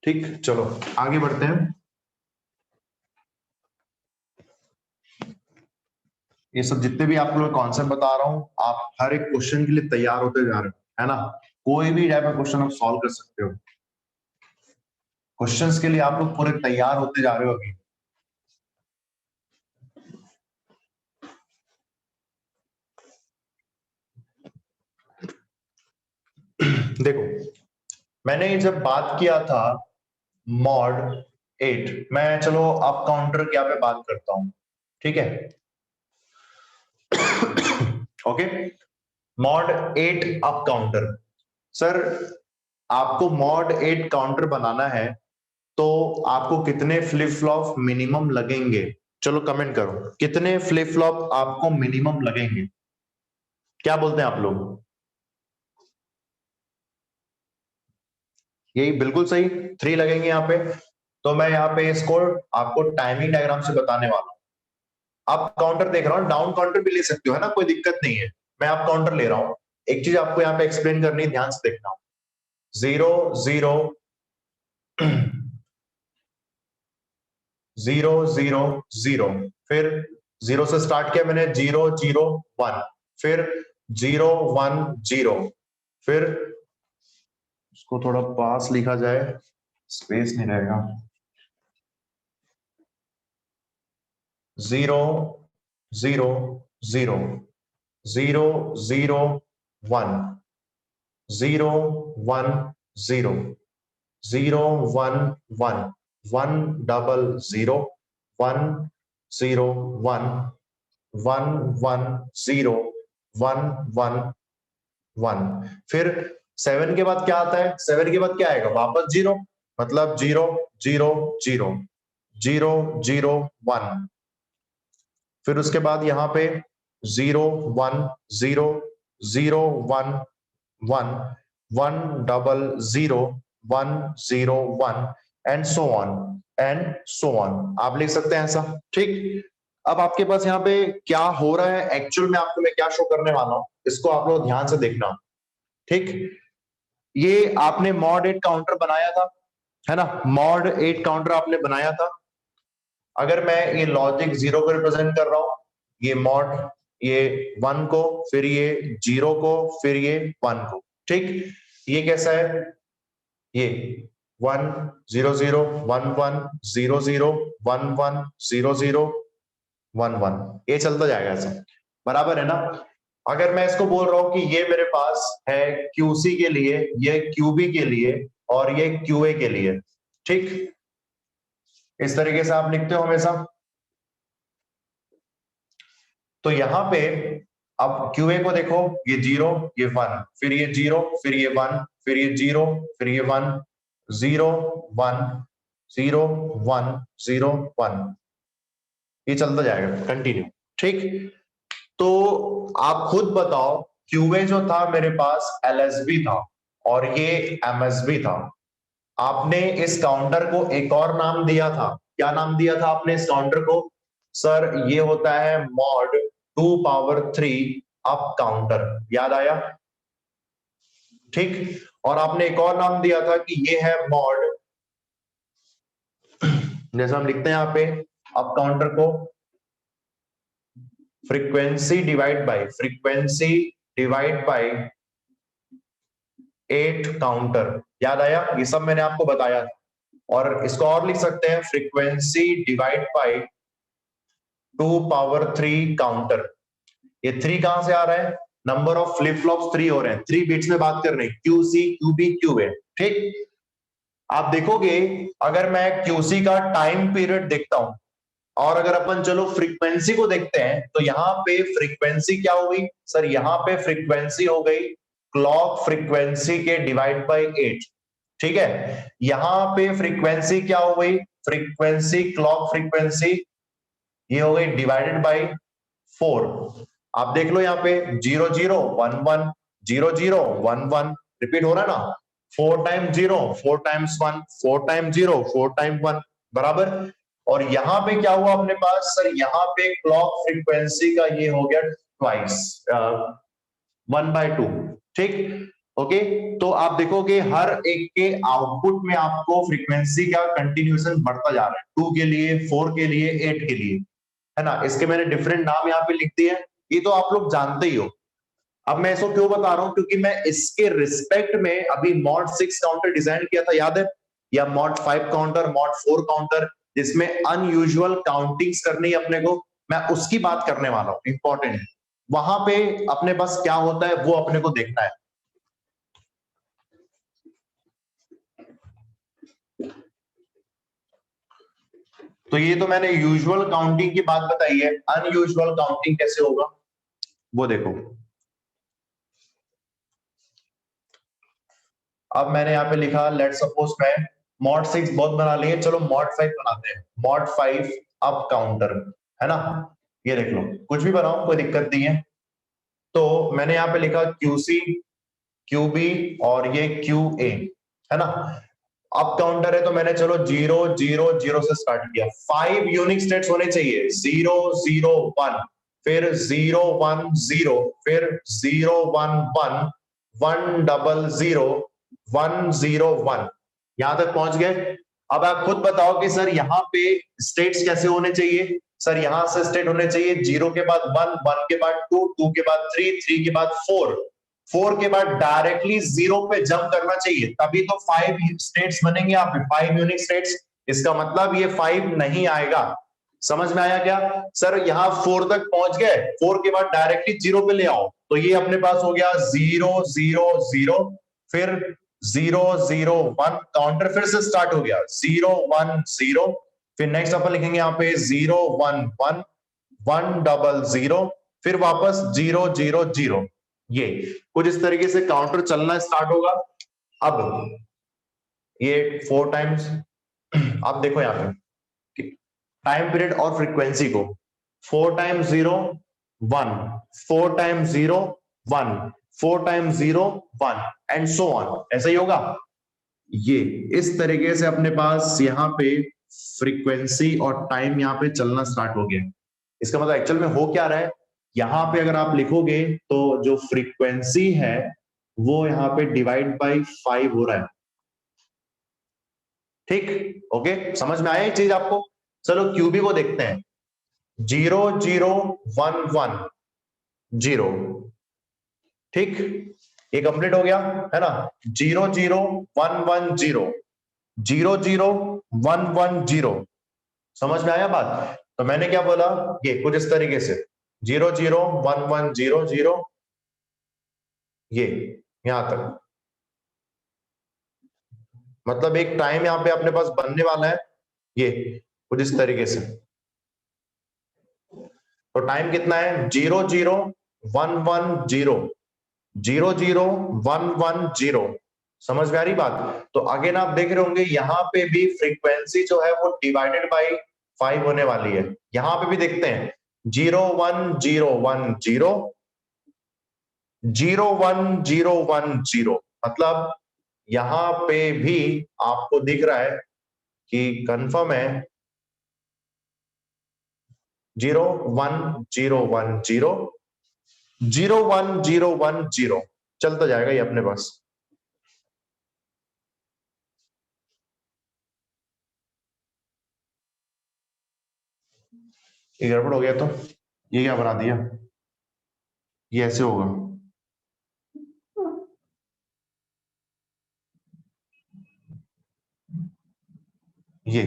ठीक, चलो आगे बढ़ते हैं। ये सब जितने भी आप लोग कॉन्सेप्ट बता रहा हूँ, आप हर एक क्वेश्चन के लिए तैयार होते जा रहे हो, है ना। कोई भी टाइप का क्वेश्चन आप सॉल्व कर सकते हो, क्वेश्चंस के लिए आप लोग पूरे तैयार होते जा रहे हो अभी। देखो, मैंने जब बात किया था मॉड 8, मैं चलो अप काउंटर क्या पे बात करता हूं, ठीक है। Okay, mod 8 up counter. Sir, आपको मॉड 8 काउंटर बनाना है तो आपको कितने फ्लिप फ्लॉप मिनिमम लगेंगे? चलो कमेंट करो, कितने फ्लिप फ्लॉप आपको मिनिमम लगेंगे? क्या बोलते हैं आप लोग? यही बिल्कुल सही, 3 लगेंगे यहाँ पे। तो मैं यहाँ पे इसको आपको टाइमिंग डायग्राम से बताने वाला हूँ। आप काउंटर देख रहा हूँ, डाउन काउंटर भी ले सकते हो, है ना, कोई दिक्कत नहीं है। मैं आप काउंटर ले रहा हूँ, एक चीज आपको यहाँ पे एक्सप्लेन करनी है, ध्यान से देखना। 0 0 0 0 0, फिर 0 से स्टार्ट किया मैंने, 0 0 1, फिर 0 1 0, फिर उसको थोड़ा पास लिखा जाए, स्पेस नहीं रहेगा। 0 0 0 0 0 1 0 1 0 0 1 1 1 डबल 0 1 0 1 1 1 0 1 1 1, फिर 7 के बाद क्या आता है? 7 के बाद क्या आएगा? वापस 0, मतलब 0 0 0 0 0 1, फिर उसके बाद यहाँ पे 0 1 0 0 1 1 1 double 0 1 0 1 and so on and so on. आप लिख सकते हैं ऐसा, ठीक। अब आपके पास यहाँ पे क्या हो रहा है एक्चुअल में, आपको मैं क्या शो करने वाला हूं, इसको आप लोग ध्यान से देखना, ठीक। ये आपने मॉड 8 काउंटर बनाया था, है ना, मॉड 8 काउंटर आपने बनाया था। अगर मैं ये लॉजिक 0 को रिप्रेजेंट कर रहा हूं, ये मॉड, ये 1 को, फिर ये 0 को, फिर ये 1 को, ठीक। ये कैसा है? ये 1 0 0 1 1 0 0 1 1 0 0 1 1, ये चलता जाएगा ऐसा, बराबर है ना। अगर मैं इसको बोल रहा हूं कि ये मेरे पास है QC के लिए, ये QB के लिए, और ये QA के लिए, ठीक। इस तरीके से आप लिखते हो हमेशा। तो यहां पे अब QA को देखो, ये 0 ये 1, फिर ये 0 फिर ये 1, फिर ये 0 फिर ये 1 0 1 0 1 0 1, ये चलता जाएगा कंटिन्यू, ठीक। तो आप खुद बताओ, QA जो था मेरे पास LSB था और ये MSB था। आपने इस काउंटर को एक और नाम दिया था, क्या नाम दिया था आपने इस काउंटर को? सर, ये होता है मॉड 2 पावर 3 अप काउंटर, याद आया, ठीक। और आपने एक और नाम दिया था कि ये है मॉड, जैसे हम लिखते हैं यहाँ पे अप काउंटर को, फ्रीक्वेंसी डिवाइड बाय 8 काउंटर, याद आया, ये सब मैंने आपको बताया था। और इसको और लिख सकते हैं, frequency divide by 2 power 3 counter. ये 3 कहां से आ रहा है? नंबर ऑफ फ्लिप फ्लॉप्स 3 हो रहे हैं, 3 बिट्स में बात कर रहे हैं, QC QB QA, ठीक। आप देखोगे, अगर मैं QC का टाइम पीरियड देखता हूं और अगर अपन चलो फ्रीक्वेंसी को देखते हैं, तो यहाँ पे फ्रीक्वेंसी क्या हो गई? सर, यहाँ पे फ्रीक्वेंसी हो गई क्लॉक फ्रीक्वेंसी के डिवाइड बाय 8, ठीक है। यहाँ पे फ्रीक्वेंसी क्या हो गई? फ्रीक्वेंसी, क्लॉक फ्रीक्वेंसी, ये हो गई डिवाइडेड बाय 4। आप देख लो यहाँ पे 0 0 1 1 0 0 1 1 रिपीट हो रहा है ना, 4 टाइम 0 4 टाइम्स 1 4 टाइम 0 4 टाइम 1, बराबर। और यहाँ पे क्या हुआ अपने पास? सर, यहाँ पे क्लॉक फ्रीक्वेंसी का ये हो गया ट्वाइस, 1/2, ठीक। ओके, तो आप देखोगे हर एक के आउटपुट में आपको फ्रीक्वेंसी का कंटिन्यूएशन बढ़ता जा रहा है, 2 के लिए, 4 के लिए, 8 के लिए, है ना, इसके मैंने डिफरेंट नाम यहाँ पे लिख दिए हैं, ये तो आप लोग जानते ही हो। अब मैं इसको क्यों बता रहा हूं, क्योंकि मैं इसके रिस्पेक्ट में अभी मॉड 6 काउंटर डिजाइन किया था, याद है, या मॉड 5 काउंटर, मॉड 4 काउंटर, जिसमें अनयूजुअल काउंटिंग्स करनी है अपने को, मैं उसकी बात करने वाला हूं, इंपॉर्टेंट है। वहां पे अपने पास क्या होता है वो अपने को देखना है। तो ये तो मैंने यूजुअल काउंटिंग की बात बताई है, अनयूजुअल काउंटिंग कैसे होगा वो देखो। अब मैंने यहाँ पे लिखा, लेट सपोज मैं मॉड 6 बहुत बना लिए, चलो मॉड 5 बनाते हैं, मॉड 5 अप काउंटर, है ना, ये देख लो, कुछ भी बनाओ कोई दिक्कत नहीं है। तो मैंने यहाँ पे लिखा QC, QB और ये QA, है ना। अप काउंटर है तो मैंने चलो 0 0 0 से स्टार्ट किया, 5 यूनिक स्टेट्स होने चाहिए, 0 0 1, फिर 0 1 0, फिर 0 1 1 1 0 0 1 0 1, यहां तक पहुंच गए। अब आप खुद बताओ कि सर यहाँ पे स्टेट्स कैसे होने चाहिए। सर यहां से स्टेट होने चाहिए 0 के बाद 1, 1 के बाद 2, 2 के बाद 3, 3 के बाद 4, 4 के बाद डायरेक्टली 0 पे जंप करना चाहिए, तभी तो 5 स्टेट्स बनेंगे यहाँ पे, 5 यूनिक स्टेट्स। इसका मतलब ये 5 नहीं आएगा। समझ में आया क्या। सर यहाँ 4 तक पहुंच गए, 4 के बाद डायरेक्टली 0 पे ले आओ, तो ये अपने पास हो गया 0 0 0, फिर 0 0 1, काउंटर फिर से स्टार्ट हो गया 0 1 0, फिर नेक्स्ट अपन लिखेंगे यहाँ पे 0 1 1 1 0 0, फिर वापस 0 0 0, ये कुछ इस तरीके से काउंटर चलना स्टार्ट होगा। अब ये 4 टाइम्स, आप देखो यहाँ पे टाइम पीरियड और फ्रीक्वेंसी को, 4 times 0 1, 4 times 0 1, 4 times 0 1 and so on, ऐसा ही होगा। ये इस तरीके से अपने पास यहाँ पे फ्रीक्वेंसी और टाइम यहाँ पे चलना स्टार्ट हो गया। इसका मतलब एक्चुअल में हो क्या रहा है, यहाँ पे अगर आप लिखोगे तो जो फ्रीक्वेंसी है वो यहाँ पे डिवाइड बाय 5 हो रहा है। ठीक, ओके, समझ में आया ये चीज आपको। चलो QB को देखते हैं, 0 0 1 1 0, ठीक, ये कंप्लीट हो गया, है ना। 0 0 1 1 0, 0 0 1 1 0, समझ में आया बात। तो मैंने क्या बोला, ये कुछ इस तरीके से 0 0 1 1 0 0, ये यहां तक, मतलब एक टाइम यहाँ पे अपने पास बनने वाला है, ये कुछ इस तरीके से। तो टाइम कितना है, 0 0 1 1 0, 0 0 1 1 0, समझ में आ रही बात। तो अगेन आप देख रहे होंगे यहाँ पे भी फ्रीक्वेंसी जो है वो डिवाइडेड बाय 5 होने वाली है। यहाँ पे भी देखते हैं 0 1 0 1 0, 0 1 0 1 0, मतलब यहां पे भी आपको दिख रहा है कि कंफर्म है 0 1 0 1 0, 0 1 0 1 0, चलता जाएगा ये अपने पास। ये गड़बड़ हो गया तो ये क्या बना दिया, ये ऐसे होगा, ये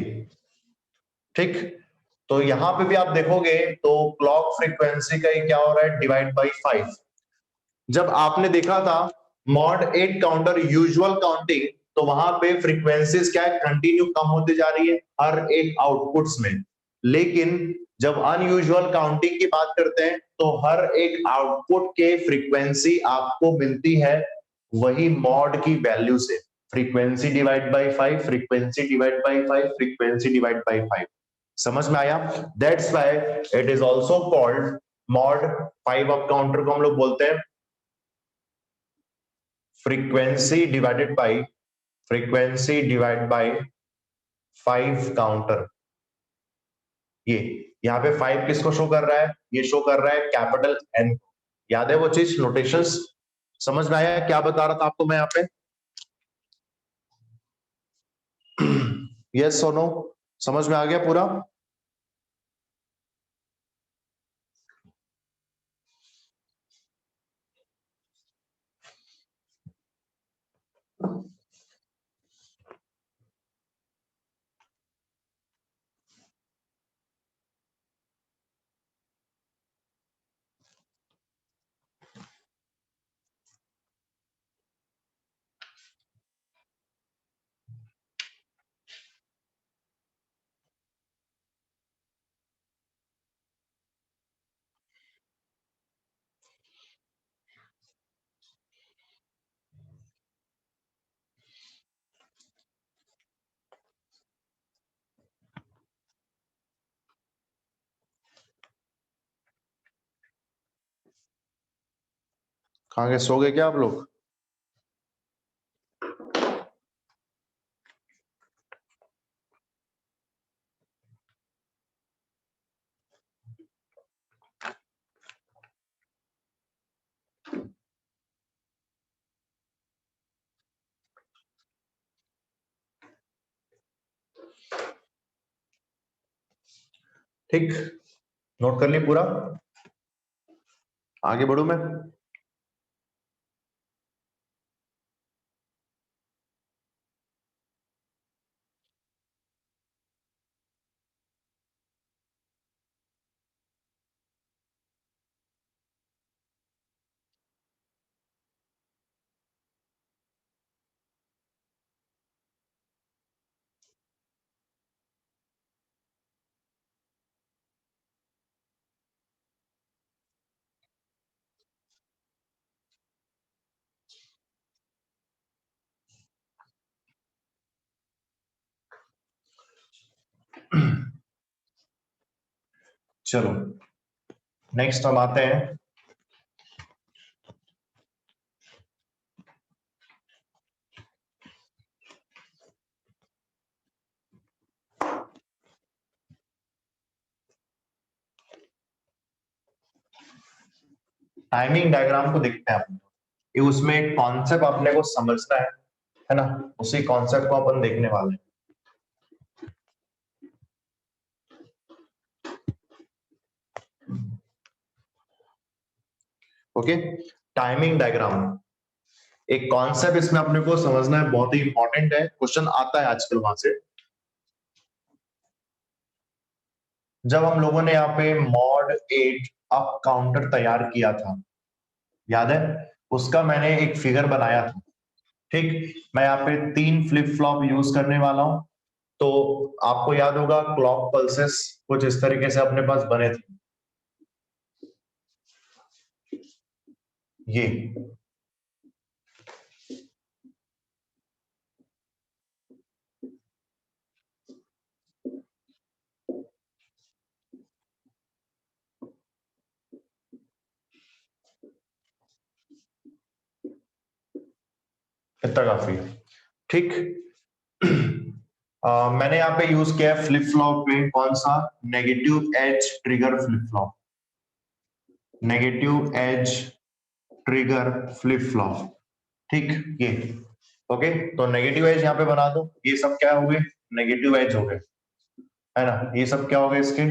ठीक। तो यहां पे भी आप देखोगे तो क्लॉक फ्रीक्वेंसी का ये क्या हो रहा है, डिवाइड बाय 5। जब आपने देखा था मॉड 8 काउंटर यूजुअल काउंटिंग, तो वहां पे फ्रीक्वेंसीज क्या है, कंटिन्यू कम होती जा रही है हर एक आउटपुट्स में। लेकिन जब अनयूजुअल काउंटिंग की बात करते हैं तो हर एक आउटपुट के फ्रीक्वेंसी आपको मिलती है वही मॉड की वैल्यू से, frequency divide by 5, frequency divide by 5, frequency divide by 5। समझ में आया। That's why it is also called mod 5 up counter को हम लोग बोलते हैं फ्रीक्वेंसी डिवाइड बाय 5 काउंटर। ये यहाँ पे 5 किसको शो कर रहा है, ये शो कर रहा है कैपिटल N। याद है वो चीज, नोटेशंस, समझ में आया क्या बता रहा था आपको मैं यहाँ पे। यस और नो, समझ में आ गया पूरा। कहाँ गए, सो गए क्या आप लोग? ठीक, नोट कर लिए पूरा, आगे बढ़ू मैं। चलो नेक्स्ट हम आते हैं टाइमिंग डायग्राम को। देखते हैं अपन, ये उसमें एक कॉन्सेप्ट अपने को समझना है ना, उसी कॉन्सेप्ट को अपन देखने वाले हैं। ओके, टाइमिंग डायग्राम एक कॉन्सेप्ट इसमें अपने को समझना है, बहुत ही इंपॉर्टेंट है, क्वेश्चन आता है आजकल वहां से। जब हम लोगों ने यहाँ पे मॉड 8 अप काउंटर तैयार किया था, याद है, उसका मैंने एक फिगर बनाया था। ठीक, मैं यहाँ पे 3 फ्लिप फ्लॉप यूज करने वाला हूं। तो आपको याद होगा क्लॉक पल्सेस कुछ इस तरीके से अपने पास बने थे, ये इतना काफी है। ठीक मैंने यहाँ पे यूज किया है फ्लिप फ्लॉप में कौन सा, negative edge trigger flip flop, negative edge trigger flip flop. ठीक, ये ओके, तो नेगेटिव एज यहाँ पे बना दो, ये सब क्या हो गए, नेगेटिव एज हो गए, है ना, ये सब क्या हो गए इसके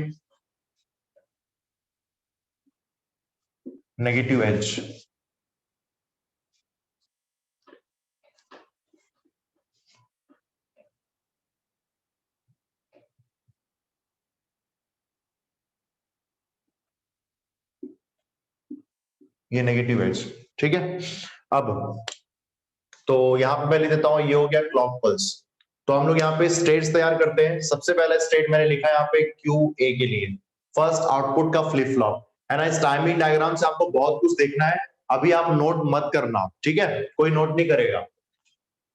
नेगेटिव एज। ये नेगेटिव एज, ठीक है। अब तो यहाँ पे मैं लिख देता हूँ, ये हो गया क्लॉक पल्स। तो हम लोग यहाँ पे स्टेट्स तैयार करते हैं। सबसे पहला स्टेट मैंने लिखा है यहाँ पे क्यू ए के लिए, फर्स्ट आउटपुट का फ्लिप फ्लॉप है ना। इस टाइमिंग डायग्राम से आपको बहुत कुछ देखना है, अभी आप नोट मत करना, ठीक है, कोई नोट नहीं करेगा।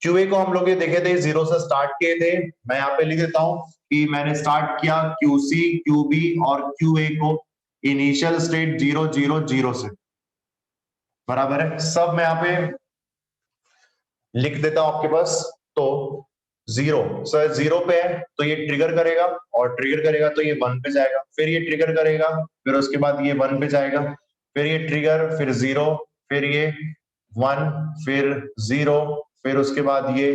क्यूए को हम लोग ये देखे थे, जीरो से स्टार्ट किए थे। मैं यहाँ पे लिख देता हूँ कि मैंने स्टार्ट किया क्यूसी, क्यूबी और क्यूए को इनिशियल स्टेट 0 0 0 से, बराबर है। सब मैं यहाँ पे लिख देता हूं आपके पास। तो जीरो, सर जीरो पे है तो ये ट्रिगर करेगा, और ट्रिगर करेगा तो ये वन पे जाएगा, फिर ये ट्रिगर करेगा, फिर उसके बाद ये वन पे जाएगा, फिर ये ट्रिगर, फिर जीरो, फिर ये वन, फिर जीरो, फिर उसके बाद ये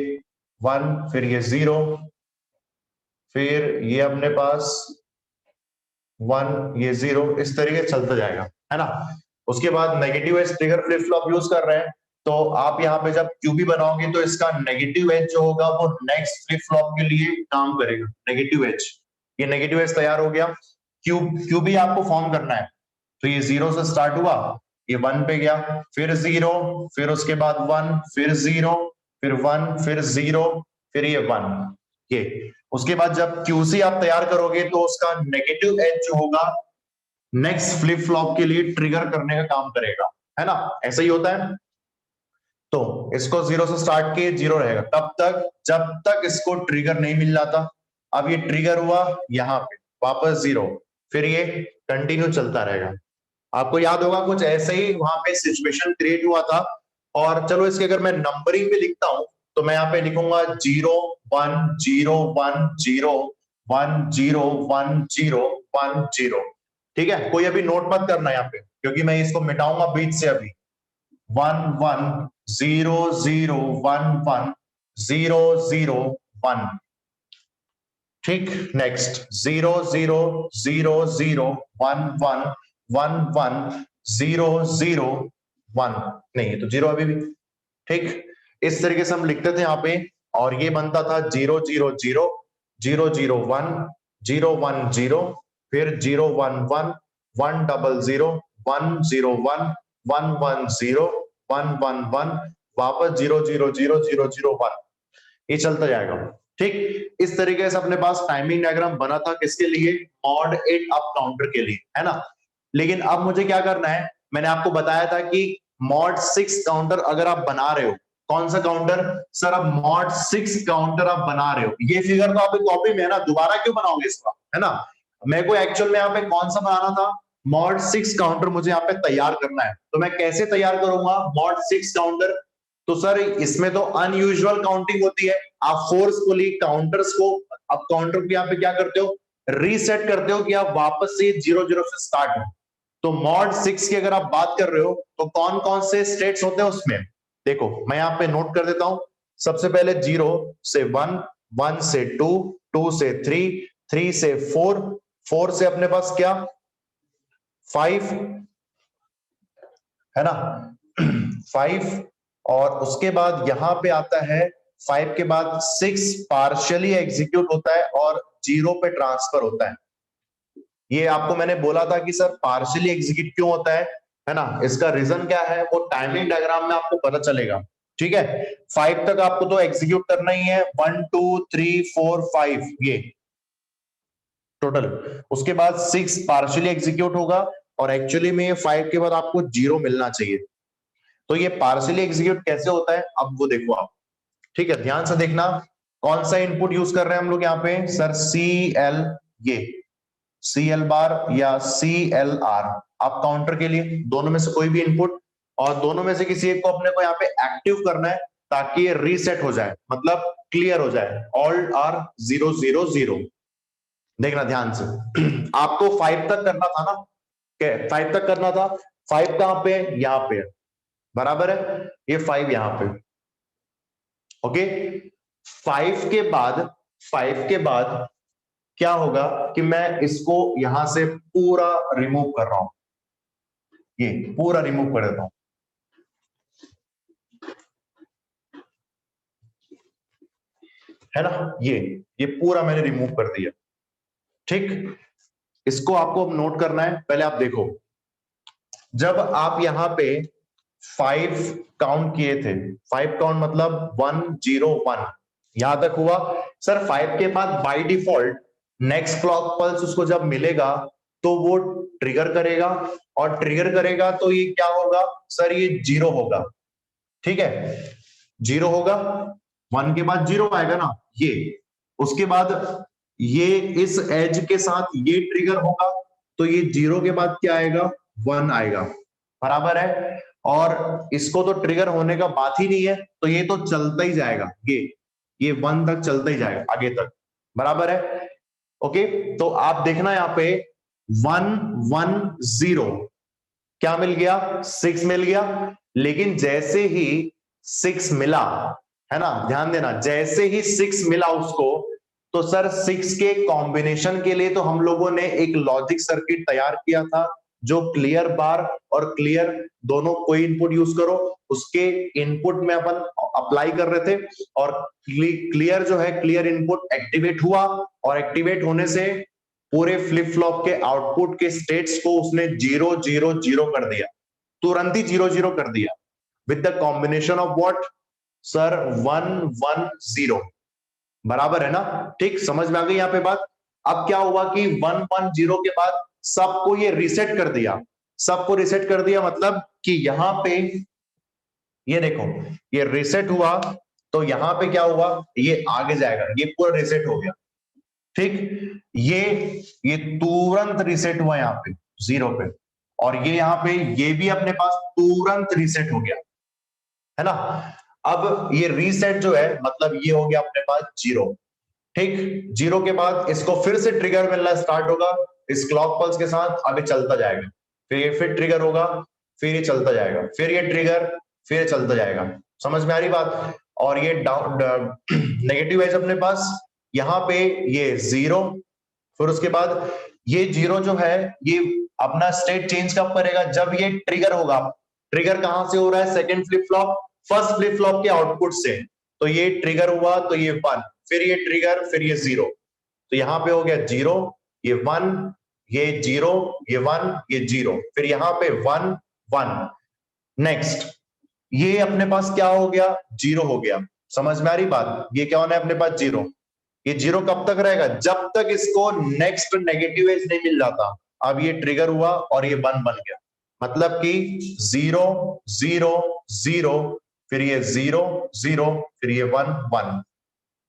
वन, फिर ये जीरो, फिर ये अपने पास वन, ये जीरो, इस तरीके से चलता जाएगा, है ना। उसके बाद negative edge trigger flip flop use कर रहे हैं, तो आप यहाँ पे जब क्यूबी बनाओगे तो इसका नेगेटिव एज जो होगा वो नेक्स्ट फ्लिप फ्लॉप के लिए काम करेगा, नेगेटिव एज। ये नेगेटिव एज तैयार हो गया। क्यूबी आपको फॉर्म करना है, तो ये जीरो से स्टार्ट हुआ, ये वन पे गया, फिर जीरो, फिर उसके बाद वन, फिर जीरो, फिर वन, फिर जीरो, फिर ये वन, ये। उसके बाद जब क्यूसी आप तैयार करोगे तो उसका नेगेटिव एज जो होगा नेक्स्ट फ्लिप फ्लॉप के लिए ट्रिगर करने का काम करेगा, है ना, ऐसा ही होता है। तो इसको जीरो से स्टार्ट किए, जीरो रहेगा कब तक, जब तक इसको ट्रिगर नहीं मिल जाता। अब ये ट्रिगर हुआ यहाँ पे, वापस जीरो, फिर ये कंटिन्यू चलता रहेगा, आपको याद होगा कुछ ऐसे ही वहां पे सिचुएशन क्रिएट हुआ था। और चलो इसके अगर मैं नंबरिंग में लिखता हूं तो मैं यहाँ पे लिखूंगा 0 1 0 1 0 1 0 1 0। ठीक है, कोई अभी नोट मत करना यहाँ पे, क्योंकि मैं इसको मिटाऊंगा बीच से अभी। 1 1 0 0 1 1 0 0 1। ठीक, नेक्स्ट 0 0 0 0 1 1 1 1 0 0 1। नहीं, ये तो जीरो अभी भी। ठीक, इस तरीके से हम लिखते थे यहाँ पे। और ये बनता था 0 0 0 0 0 0 1 0 फिर 0 1 1 1 1 0 1 1 1 1 1 0 1 1 1 वापस 0 0 0 0 0 0 1। ये चलता जाएगा। ठीक, इस तरीके से अपने पास टाइमिंग डायग्राम बना था, किसके लिए? मॉड 8 अप काउंटर के लिए, है ना। लेकिन अब मुझे क्या करना है, मैंने आपको बताया था कि मॉड 6 काउंटर अगर आप बना रहे हो, कौन सा काउंटर सर? अब मॉड 6 काउंटर आप बना रहे हो, ये फिगर तो आपकी कॉपी में है ना, दोबारा क्यों बनाओगे इसका, है ना। मेरे को एक्चुअल में यहाँ पे कौन सा बनाना था? मॉड 6 काउंटर मुझे यहाँ पे तैयार करना है। तो मैं कैसे तैयार करूंगा मॉड 6 काउंटर? तो सर इसमें तो अनयूजुअल काउंटिंग होती है। आप फोर्सफुली काउंटर्स को, अब काउंटर को यहाँ पे क्या करते हो? रीसेट करते हो कि आप वापस से 0 0 से स्टार्ट हो। तो मॉड 6 की अगर आप बात कर रहे हो तो कौन कौन से स्टेट्स होते हैं उसमें? देखो मैं यहाँ पे नोट कर देता हूं। सबसे पहले 0 से 1, 1 से 2, 2 से 3, 3 से 4, 4 से अपने पास क्या? 5, है ना। 5, और उसके बाद यहां पे आता है 5 के बाद 6 पार्शियली एग्जीक्यूट होता है और 0 पे ट्रांसफर होता है। ये आपको मैंने बोला था कि सर पार्शियली एग्जीक्यूट क्यों होता है ना। इसका रीजन क्या है वो टाइमिंग डायग्राम में आपको पता चलेगा। ठीक है, 5 तक आपको तो एग्जीक्यूट करना ही है, 1 2 3 4 5 ये टोटल। उसके बाद 6 पार्शियली एग्जीक्यूट होगा और एक्चुअली में 5 के बाद आपको 0 मिलना चाहिए। तो ये पार्शियली एग्जीक्यूट कैसे होता है अब वो देखो आप। ठीक है, ध्यान से देखना। कौन सा इनपुट यूज कर रहे हैं हम लोग यहाँ पे? सर CL, ये CL बार या CLR, आप काउंटर के लिए दोनों में से कोई भी इनपुट, और दोनों में से किसी एक को अपने को यहाँ पे एक्टिव करना है ताकि ये रीसेट हो जाए, मतलब क्लियर हो जाए। All are 0 0 0। देखना ध्यान से। आपको 5 तक करना था ना, 5 तक करना था। 5 कहां पे? यहाँ पे, बराबर है। ये 5 यहाँ पे। ओके, 5 के बाद, 5 के बाद क्या होगा कि मैं इसको यहां से पूरा रिमूव कर रहा हूं, ये पूरा रिमूव कर देता हूं। है ना, ये पूरा मैंने रिमूव कर दिया। ठीक, इसको आपको अब नोट करना है। पहले आप देखो, जब आप यहां पे 5 काउंट किए थे, 5 काउंट मतलब 1 0 1 यहां तक हुआ। सर 5 के बाद by default next clock pulse उसको जब मिलेगा तो वो ट्रिगर करेगा, और ट्रिगर करेगा तो ये क्या होगा सर? ये 0 होगा। ठीक है, 0 होगा, 1 के बाद 0 आएगा ना ये। उसके बाद ये इस एज के साथ ये ट्रिगर होगा, तो ये 0 के बाद क्या आएगा? 1 आएगा, बराबर है। और इसको तो ट्रिगर होने का बात ही नहीं है, तो ये तो चलता ही जाएगा, ये 1 तक चलता ही जाएगा आगे तक, बराबर है। ओके, तो आप देखना यहाँ पे 1 1 0 क्या मिल गया? 6 मिल गया। लेकिन जैसे ही 6 मिला, है ना, ध्यान देना, जैसे ही 6 मिला उसको, तो सर 6 के कॉम्बिनेशन के लिए तो हम लोगों ने एक लॉजिक सर्किट तैयार किया था, जो क्लियर बार और क्लियर दोनों कोई इनपुट यूज करो, उसके इनपुट में अपन अप्लाई कर रहे थे। और क्लियर जो है, क्लियर इनपुट एक्टिवेट हुआ, और एक्टिवेट होने से पूरे फ्लिप फ्लॉप के आउटपुट के स्टेट्स को उसने 0 0 0 कर दिया, तुरंत ही 0 0 कर दिया, with the combination of what sir? 1 1 0, बराबर है ना। ठीक, समझ में आ गई यहाँ पे बात। अब क्या हुआ कि 1 1 0 के बाद सबको ये रीसेट कर दिया, सबको रीसेट कर दिया, मतलब कि यहां पे ये देखो, ये रीसेट हुआ, तो यहां पे क्या हुआ? ये आगे जाएगा, ये पूरा रीसेट हो गया। ठीक, ये तुरंत रीसेट हुआ यहाँ पे 0 पे, और ये यहाँ पे ये भी अपने पास तुरंत रीसेट हो गया, है ना। अब ये रीसेट जो है मतलब ये हो गया अपने पास जीरो। ठीक, जीरो के बाद इसको फिर से ट्रिगर मिलना स्टार्ट होगा इस क्लॉक पल्स के साथ, आगे चलता जाएगा, फिर ये फिर ट्रिगर होगा, फिर ये चलता जाएगा, फिर ये ट्रिगर, फिर ये चलता जाएगा। समझ में आ रही बात। और ये डाउन नेगेटिव एज अपने पास यहाँ पे ये जीरो, फिर उसके बाद ये जीरो जो है ये अपना स्टेट चेंज कब करेगा, जब ये ट्रिगर होगा। ट्रिगर कहां से हो रहा है, second flip flop first flip flop के आउटपुट से। तो ये ट्रिगर हुआ तो ये वन, फिर ये ट्रिगर, फिर ये जीरो, तो यहां पे हो गया जीरो, ये वन, ये जीरो, ये वन, ये जीरो, फिर यहां पे वन वन। नेक्स्ट ये अपने पास क्या हो गया, जीरो हो गया। समझ में आ रही बात, ये क्या होना है अपने पास जीरो। ये जीरो कब तक रहेगा, जब तक इसको नेक्स्ट नेगेटिव एज नहीं मिल जाता। अब ये ट्रिगर हुआ और ये वन बन गया, मतलब कि जीरो जीरो जीरो, फिर ये जीरो जीरो, फिर ये वन वन।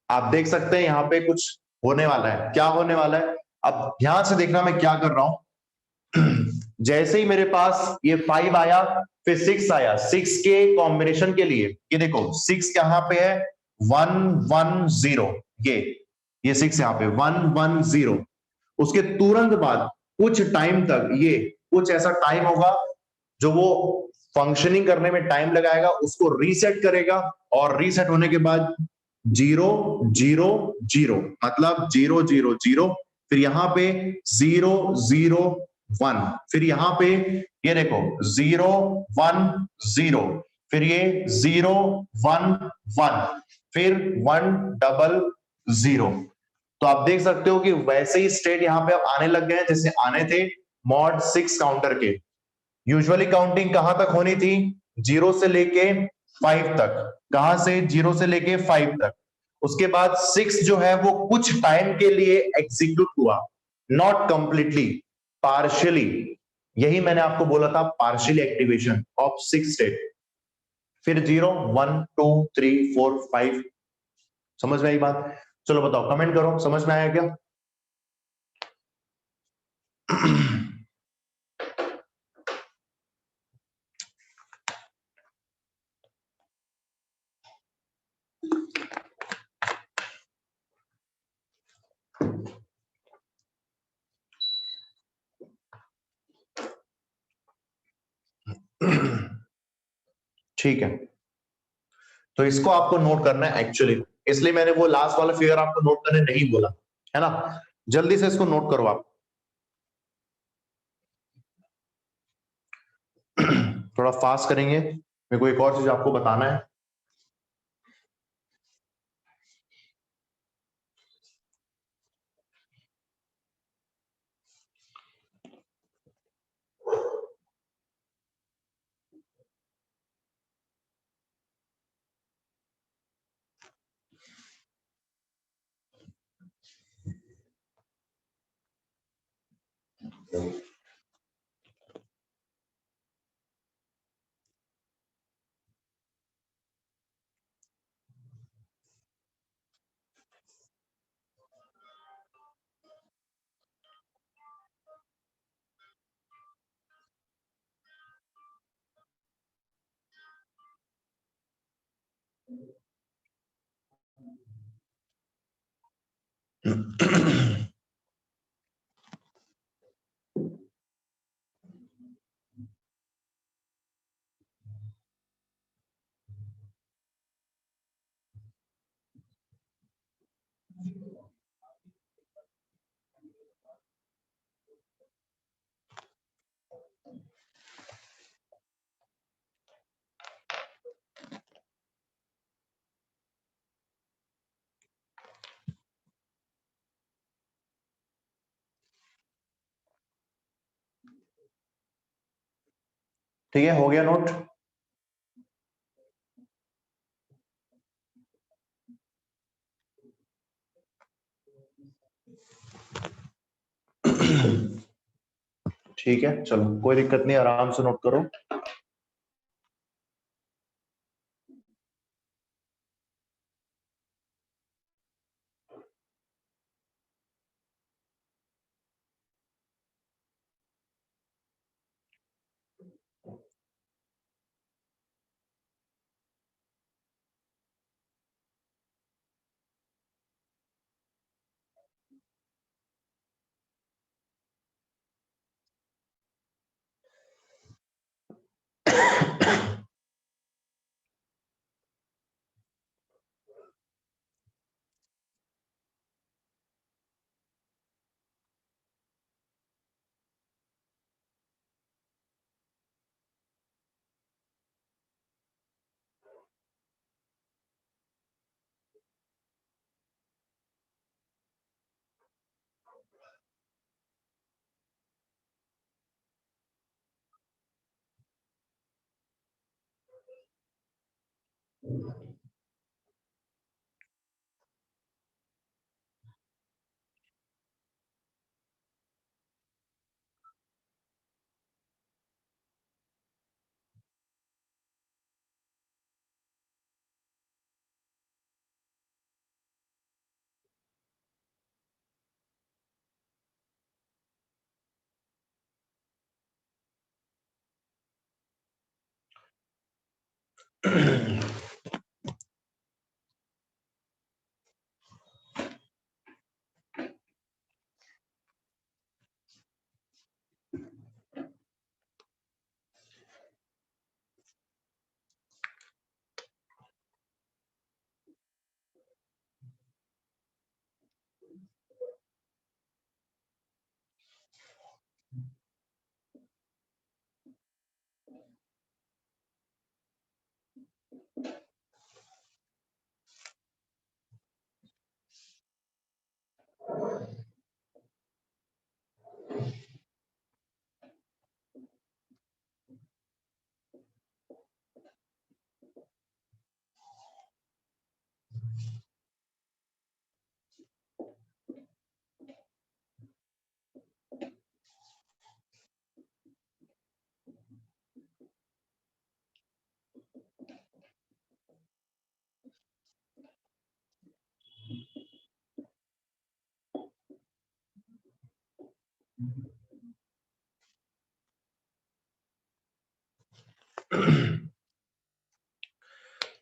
आप देख सकते हैं यहाँ पे कुछ होने वाला है, क्या होने वाला है। अब ध्यान से देखना मैं क्या कर रहा हूं। जैसे ही मेरे पास ये फाइव आया, फिर सिक्स आया, सिक्स के कॉम्बिनेशन के लिए ये देखो सिक्स कहां पे है, वन वन जीरो, ये सिक्स यहाँ पे वन वन जीरो। उसके तुरंत बाद कुछ टाइम तक ये कुछ ऐसा टाइम होगा जो वो फंक्शनिंग करने में टाइम लगाएगा, उसको रीसेट करेगा, और रीसेट होने के बाद जीरो जीरो जीरो, मतलब जीरो जीरो जीरो, फिर यहाँ पे जीरो जीरो वन, फिर यहाँ पे ये देखो जीरो वन जीरो, फिर ये जीरो वन वन, फिर वन डबल जीरो। तो आप देख सकते हो कि वैसे ही स्टेट यहाँ पे अब आने लग गए हैं जैसे आने थे मॉड 6 काउंटर के। यूजुअली काउंटिंग कहां तक होनी थी, जीरो से लेके फाइव तक, कहां से, जीरो से लेके फाइव तक। उसके बाद सिक्स जो है वो कुछ टाइम के लिए एग्जीक्यूट हुआ, नॉट कंप्लीटली, पार्शियली। यही मैंने आपको बोला था, partially activation of six state. फिर zero one two three four five. समझ में आई बात। चलो बताओ, कमेंट करो, समझ में आया क्या। ठीक है, तो इसको आपको नोट करना है एक्चुअली, इसलिए मैंने वो लास्ट वाला फिगर आपको नोट करने नहीं बोला, है ना। जल्दी से इसको नोट करो आप। थोड़ा फास्ट करेंगे, मेरे को एक और चीज आपको बताना है। ठीक है, हो गया नोट। ठीक है, चलो कोई दिक्कत नहीं, आराम से नोट करो।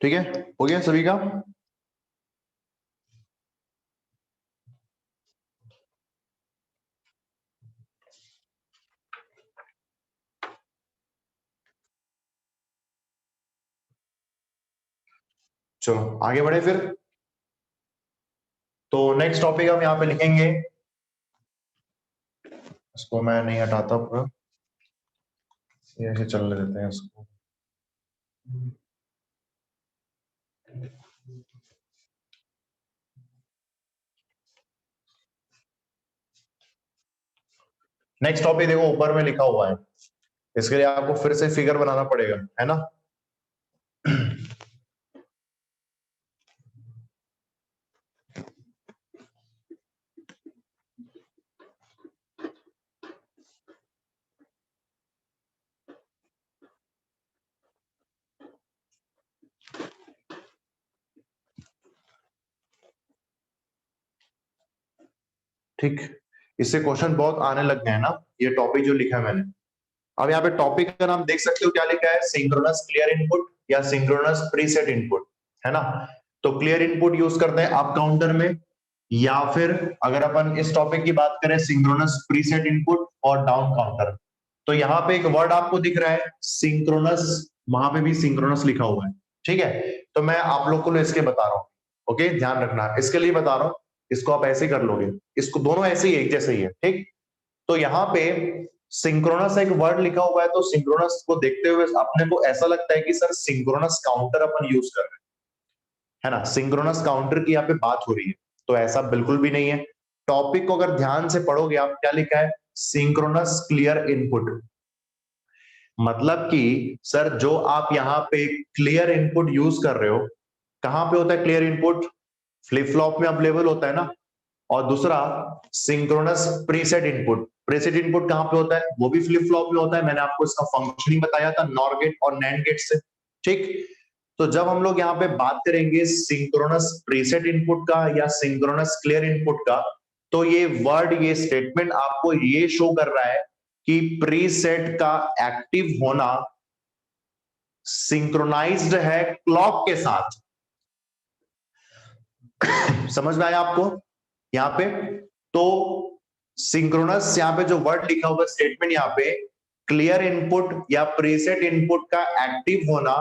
ठीक है, हो गया सभी का? चलो आगे बढ़े फिर। तो नेक्स्ट टॉपिक हम यहाँ पे लिखेंगे, इसको मैं नहीं हटाता पूरा, ये ऐसे चलने देते हैं इसको। नेक्स्ट टॉपिक देखो ऊपर में लिखा हुआ है, इसके लिए आपको फिर से फिगर बनाना पड़ेगा, है ना? ठीक, इससे क्वेश्चन बहुत आने लग गए हैं ना, ये टॉपिक जो लिखा है मैंने। अब यहाँ पे टॉपिक का नाम देख सकते हो क्या लिखा है, सिंक्रोनस क्लियर इनपुट या सिंक्रोनस प्रीसेट इनपुट, है ना? तो क्लियर इनपुट यूज करते हैं अप काउंटर में, या फिर अगर अपन इस टॉपिक की बात करें सिंक्रोनस प्रीसेट इनपुट और डाउन काउंटर। तो यहाँ पे एक वर्ड आपको दिख रहा है सिंक्रोनस, वहां पे भी सिंक्रोनस लिखा हुआ है, ठीक है? तो मैं आप लोग को इसके बता रहा हूँ, ओके, ध्यान रखना इसके लिए बता रहा हूँ, इसको आप ऐसे कर लोगे, इसको दोनों ऐसे ही एक जैसे ही है, ठीक? तो यहाँ पे सिंक्रोनस एक वर्ड लिखा हुआ है, तो सिंक्रोनस को देखते हुए अपने को ऐसा लगता है कि सर सिंक्रोनस काउंटर अपन यूज कर रहे हैं, है ना? सिंक्रोनस काउंटर की यहाँ पे बात हो रही है, तो ऐसा बिल्कुल भी नहीं है। टॉपिक को अगर ध्यान से पढ़ोगे आप, क्या लिखा है, सिंक्रोनस क्लियर इनपुट। मतलब कि सर जो आप यहाँ पे क्लियर इनपुट यूज कर रहे हो, कहां पे होता है क्लियर इनपुट? फ्लिप फ्लॉप में अवेलेबल होता है ना। और दूसरा synchronous preset input, preset input कहां पे होता है? वो भी फ्लिप फ्लॉप में होता है, मैंने आपको इसका फंक्शनिंग बताया था नॉर गेट और नैंड गेट से, ठीक? तो जब हम लोग यहाँ पे बात करेंगे सिंक्रोनस प्रीसेट इनपुट का या सिंक्रोनस क्लियर इनपुट का, तो ये वर्ड, ये स्टेटमेंट आपको ये शो कर रहा है कि प्रीसेट का एक्टिव होना सिंक्रोनाइज्ड है क्लॉक के साथ। समझ में आया आपको यहाँ पे? तो सिंक्रोनस यहाँ पे जो वर्ड लिखा हुआ स्टेटमेंट, यहाँ पे क्लियर इनपुट या प्रीसेट इनपुट का एक्टिव होना,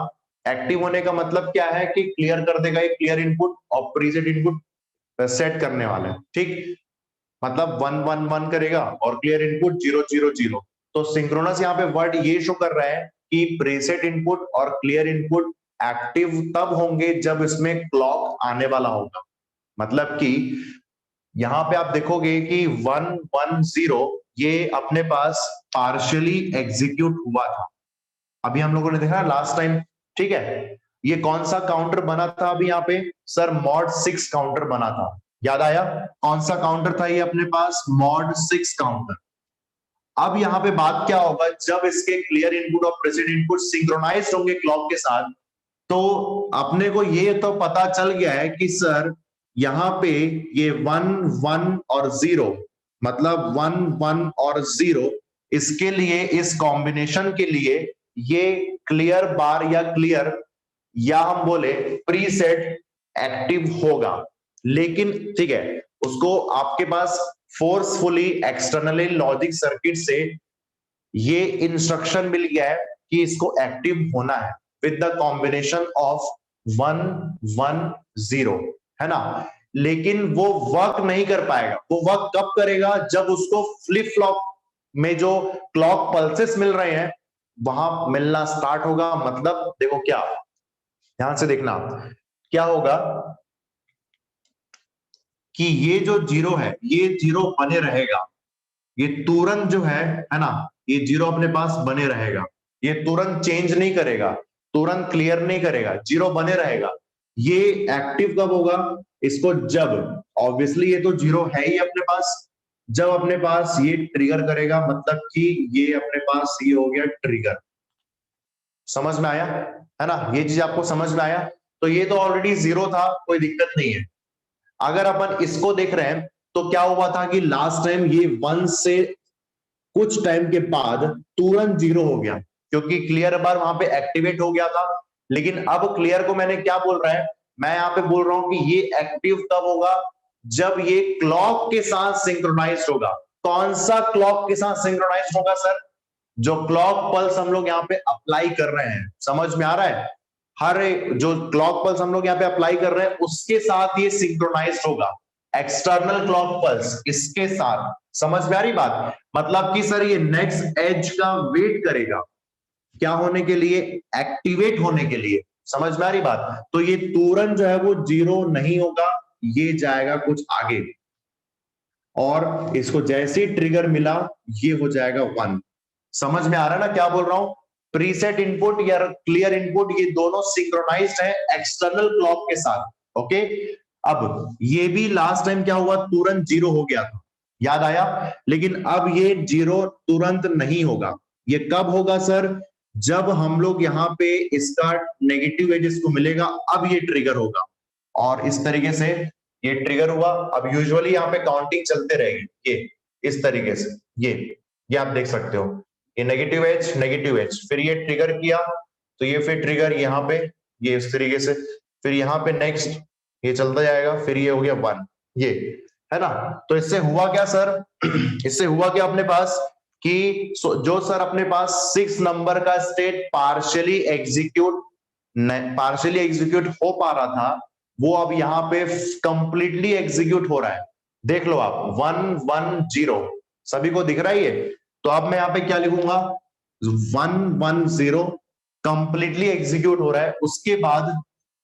एक्टिव होने का मतलब क्या है कि क्लियर कर देगा ये क्लियर इनपुट, और प्रीसेट इनपुट सेट करने वाला है, ठीक? मतलब 1 1 1 करेगा और क्लियर इनपुट 0 0 0। तो सिंक्रोनस यहाँ पे वर्ड ये शो कर रहा है कि प्रीसेट इनपुट और क्लियर इनपुट एक्टिव तब होंगे जब इसमें क्लॉक आने वाला होगा। मतलब कि यहां पे आप देखोगे कि 1 1 0 ये अपने पास पार्शियली एग्जीक्यूट हुआ था, अभी हम लोगों ने देखा लास्ट टाइम, ठीक है? ये कौन सा काउंटर बना था अभी यहाँ पे सर? मॉड 6 काउंटर बना था। याद आया? कौन सा काउंटर था ये अपने पास? Mod 6 counter. अब यहाँ पे बात क्या होगा, जब इसके क्लियर इनपुट और प्रेजेंट इनपुट सिंक्रोनाइज होंगे क्लॉक के साथ, तो अपने को ये तो पता चल गया है कि सर यहाँ पे ये 1 1 और 0, मतलब 1 1 और 0, इसके लिए, इस कॉम्बिनेशन के लिए ये क्लियर बार या क्लियर, या हम बोले प्रीसेट एक्टिव होगा। लेकिन ठीक है, उसको आपके पास फोर्सफुली एक्सटर्नली लॉजिक सर्किट से ये इंस्ट्रक्शन मिल गया है कि इसको एक्टिव होना है विद द कॉम्बिनेशन ऑफ 1 1 0, है ना। लेकिन वो वर्क नहीं कर पाएगा। वो वर्क कब करेगा? जब उसको फ्लिप फ्लॉप में जो क्लॉक पल्सेस मिल रहे हैं वहां मिलना स्टार्ट होगा। मतलब देखो क्या, ध्यान से देखना, क्या होगा कि ये जो 0 है ये 0 बने रहेगा। ये तुरंत जो है ना, ये 0 अपने पास बने रहेगा। ये तुरंत चेंज नहीं करेगा, तुरंत क्लियर नहीं करेगा, 0 बने रहेगा। ये एक्टिव कब होगा? इसको जब, ऑब्वियसली ये तो 0 है ही अपने पास, जब अपने पास ये ट्रिगर करेगा, मतलब कि ये अपने पास ये हो गया ट्रिगर। समझ में आया? है ना, ये चीज आपको समझ में आया? तो ये तो ऑलरेडी 0 था, कोई दिक्कत नहीं है। अगर अपन इसको देख रहे हैं तो क्या हुआ था कि लास्ट टाइम ये 1 से कुछ टाइम के बाद तुरंत 0 हो गया, क्योंकि क्लियर बार वहां पे एक्टिवेट हो गया था। लेकिन अब क्लियर को मैंने क्या बोल रहा है, मैं यहाँ पे बोल रहा हूं कि ये एक्टिव कब होगा? जब ये क्लॉक के साथ सिंक्रोनाइज होगा। कौन सा क्लॉक के साथ सिंक्रोनाइज होगा सर? जो क्लॉक पल्स हम लोग यहाँ पे अप्लाई कर रहे हैं, समझ में आ रहा है? हर जो क्लॉक पल्स हम लोग यहाँ पे अप्लाई कर रहे हैं उसके साथ ये सिंक्रोनाइज होगा। एक्सटर्नल क्लॉक पल्स इसके साथ। समझ में आ रही बात? मतलब कि सर ये नेक्स्ट एज का वेट करेगा, क्या होने के लिए? एक्टिवेट होने के लिए। समझ में आ रही बात? तो ये तुरंत जो है वो 0 नहीं होगा, ये जाएगा कुछ आगे, और इसको जैसे ही ट्रिगर मिला ये हो जाएगा 1। समझ में आ रहा है ना क्या बोल रहा हूं? प्रीसेट इनपुट या क्लियर इनपुट ये दोनों सिंक्रोनाइज्ड है एक्सटर्नल क्लॉक के साथ। ओके, अब ये भी लास्ट टाइम क्या हुआ? तुरंत 0 हो गया था, याद आया? लेकिन अब ये 0 तुरंत नहीं होगा। ये कब होगा सर? जब हम लोग यहाँ पे इसका नेगेटिव एज इसको मिलेगा, अब ये ट्रिगर होगा। और इस तरीके से ये ट्रिगर हुआ। अब यूजुअली यहाँ पे काउंटिंग चलते रहेगी, ये इस तरीके से, ये आप देख सकते हो, ये नेगेटिव एज, फिर ये ट्रिगर किया तो ये फिर ट्रिगर यहाँ पे, ये इस तरीके से, फिर यहाँ पे नेक्स्ट ये चलता जाएगा, फिर ये हो गया 1, ये है ना। तो इससे हुआ क्या सर? इससे हुआ क्या अपने पास कि जो सर अपने पास 6 नंबर का स्टेट पार्शियली एग्जीक्यूट हो पा रहा था, वो अब यहाँ पे कंप्लीटली एग्जीक्यूट हो रहा है। देख लो आप, 1 1 0 सभी को दिख रहा है ये? तो अब मैं यहाँ पे क्या लिखूंगा? 1 1 0 कंप्लीटली एग्जीक्यूट हो रहा है, उसके बाद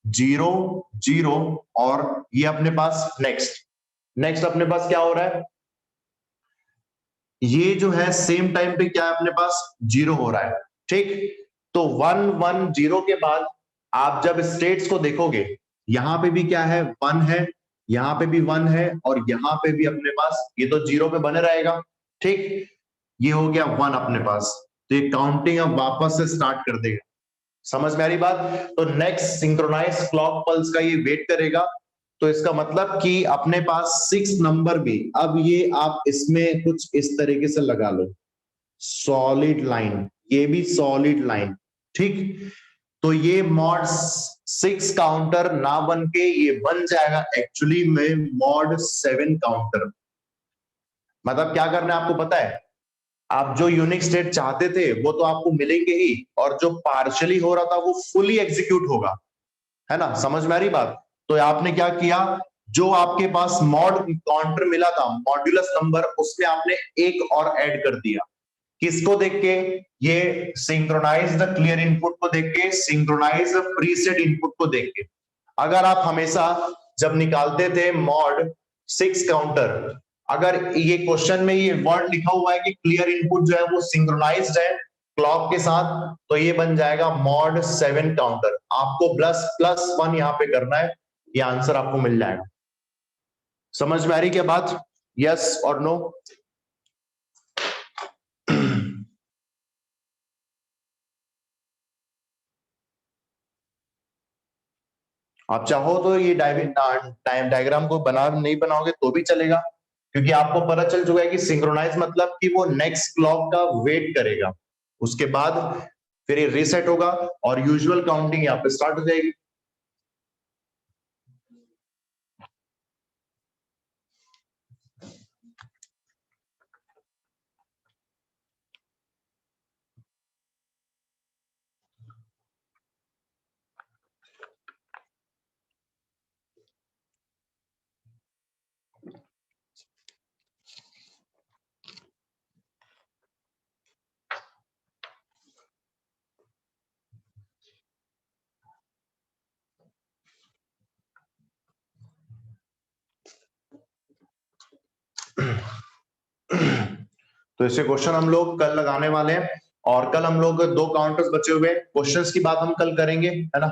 0 0 और ये अपने पास नेक्स्ट अपने पास क्या हो रहा है? ये जो है सेम टाइम पे क्या है अपने पास? 0 हो रहा है। ठीक, तो 1 1 0 के बाद आप जब स्टेट्स को देखोगे, यहां पे भी क्या है? 1 है, यहां पे भी 1 है, और यहां पे भी अपने पास ये तो 0 पे बने रहेगा। ठीक, ये हो गया 1 अपने पास, तो ये काउंटिंग अब वापस से स्टार्ट कर देगा। समझ में आ रही बात? तो नेक्स्ट सिंक्रोनाइज क्लॉक पल्स का ये वेट करेगा। तो इसका मतलब कि अपने पास 6 नंबर भी, अब ये आप इसमें कुछ इस तरीके से लगा लो, सॉलिड लाइन, ये भी सॉलिड लाइन। ठीक, तो ये मॉड 6 काउंटर ना बन के ये बन जाएगा एक्चुअली में मॉड 7 काउंटर। मतलब क्या करना है आपको पता है? आप जो यूनिक स्टेट चाहते थे वो तो आपको मिलेंगे ही, और जो पार्शियली हो रहा था वो फुली एग्जीक्यूट होगा, है ना। समझ में आ रही बात? तो आपने क्या किया, जो आपके पास मॉड काउंटर मिला था, मॉड्यूलस नंबर, उसमें आपने एक और ऐड कर दिया। किसको देख के? ये सिंक्रोनाइज द क्लियर इनपुट को देख के, सिंक्रोनाइज द प्रीसेट इनपुट को देख के। अगर आप हमेशा जब निकालते थे मॉड 6 काउंटर, अगर ये क्वेश्चन में ये वर्ड लिखा हुआ है कि क्लियर इनपुट जो है वो सिंक्रोनाइज्ड है, क्लॉक के साथ, तो ये बन जाएगा मॉड 7 काउंटर। आपको प्लस प्लस 1 यहाँ पे करना है, ये आंसर आपको मिल जाएगा। समझ में आ रही क्या बात? यस और नो? आप चाहो तो ये डायग्राम को बना नहीं बनाओगे तो भी चलेगा, क्योंकि आपको पता चल चुका है कि सिंक्रोनाइज मतलब कि वो नेक्स्ट क्लॉक का वेट करेगा, उसके बाद फिर ये रीसेट होगा और यूजुअल काउंटिंग यहाँ पे स्टार्ट हो जाएगी। तो ऐसे क्वेश्चन हम लोग कल लगाने वाले हैं, और कल हम लोग 2 काउंटर्स बचे हुए हैं। क्वेश्चंस की बात हम कल करेंगे, है ना,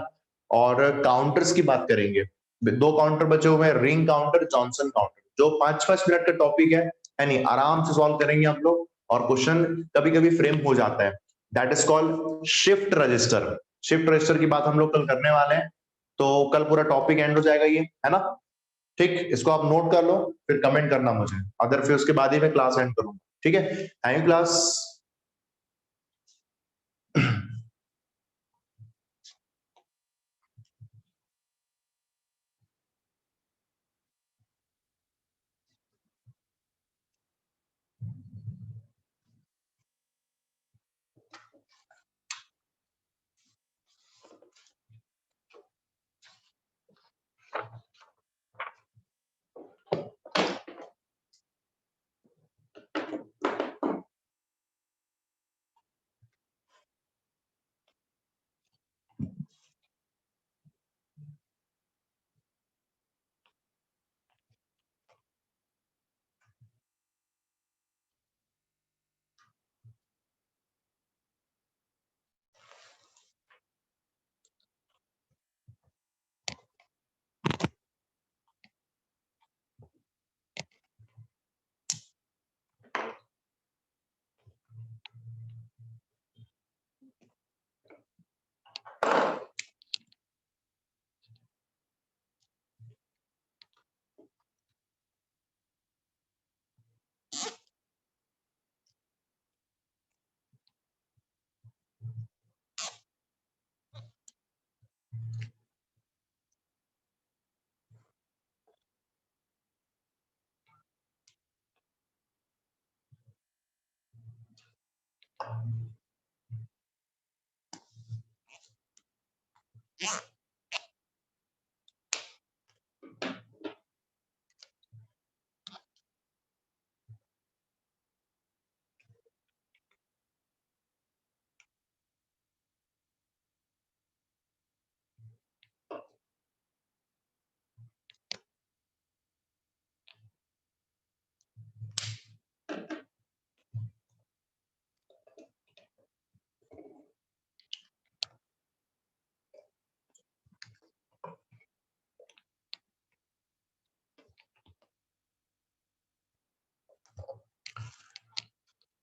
और काउंटर्स की बात करेंगे। 2 काउंटर बचे हुए हैं, रिंग काउंटर, जॉनसन काउंटर, जो 5-5 मिनट का टॉपिक है, नहीं आराम से सॉल्व करेंगे हम लोग। और क्वेश्चन कभी कभी फ्रेम हो जाता है, that is called shift register. Shift register की बात हम लोग कल करने वाले हैं, तो कल पूरा टॉपिक एंड हो जाएगा ये, है ना। ठीक, इसको आप नोट कर लो, फिर कमेंट करना मुझे, अदर फिर उसके बाद ही मैं क्लास एंड करूंगा। ठीक है, thank you class.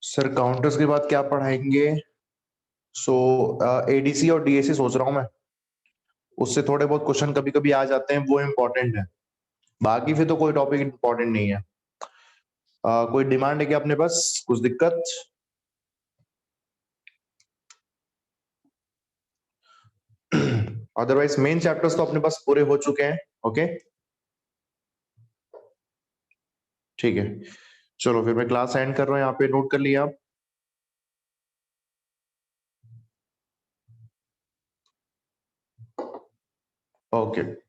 Sir counters के बाद क्या पढ़ाएंगे? सो एडीसी और डीएसी सोच रहा हूं मैं, उससे थोड़े बहुत क्वेश्चन कभी कभी आ जाते हैं, वो इम्पोर्टेंट है, बाकी फिर तो कोई टॉपिक इम्पोर्टेंट नहीं है। कोई डिमांड है क्या अपने पास, कुछ दिक्कत? अदरवाइज मेन चैप्टर्स तो अपने पास पूरे हो चुके हैं। ओके, ठीक है, चलो फिर मैं क्लास एंड कर रहा हूँ, यहाँ पे नोट कर लिया आप। ओके।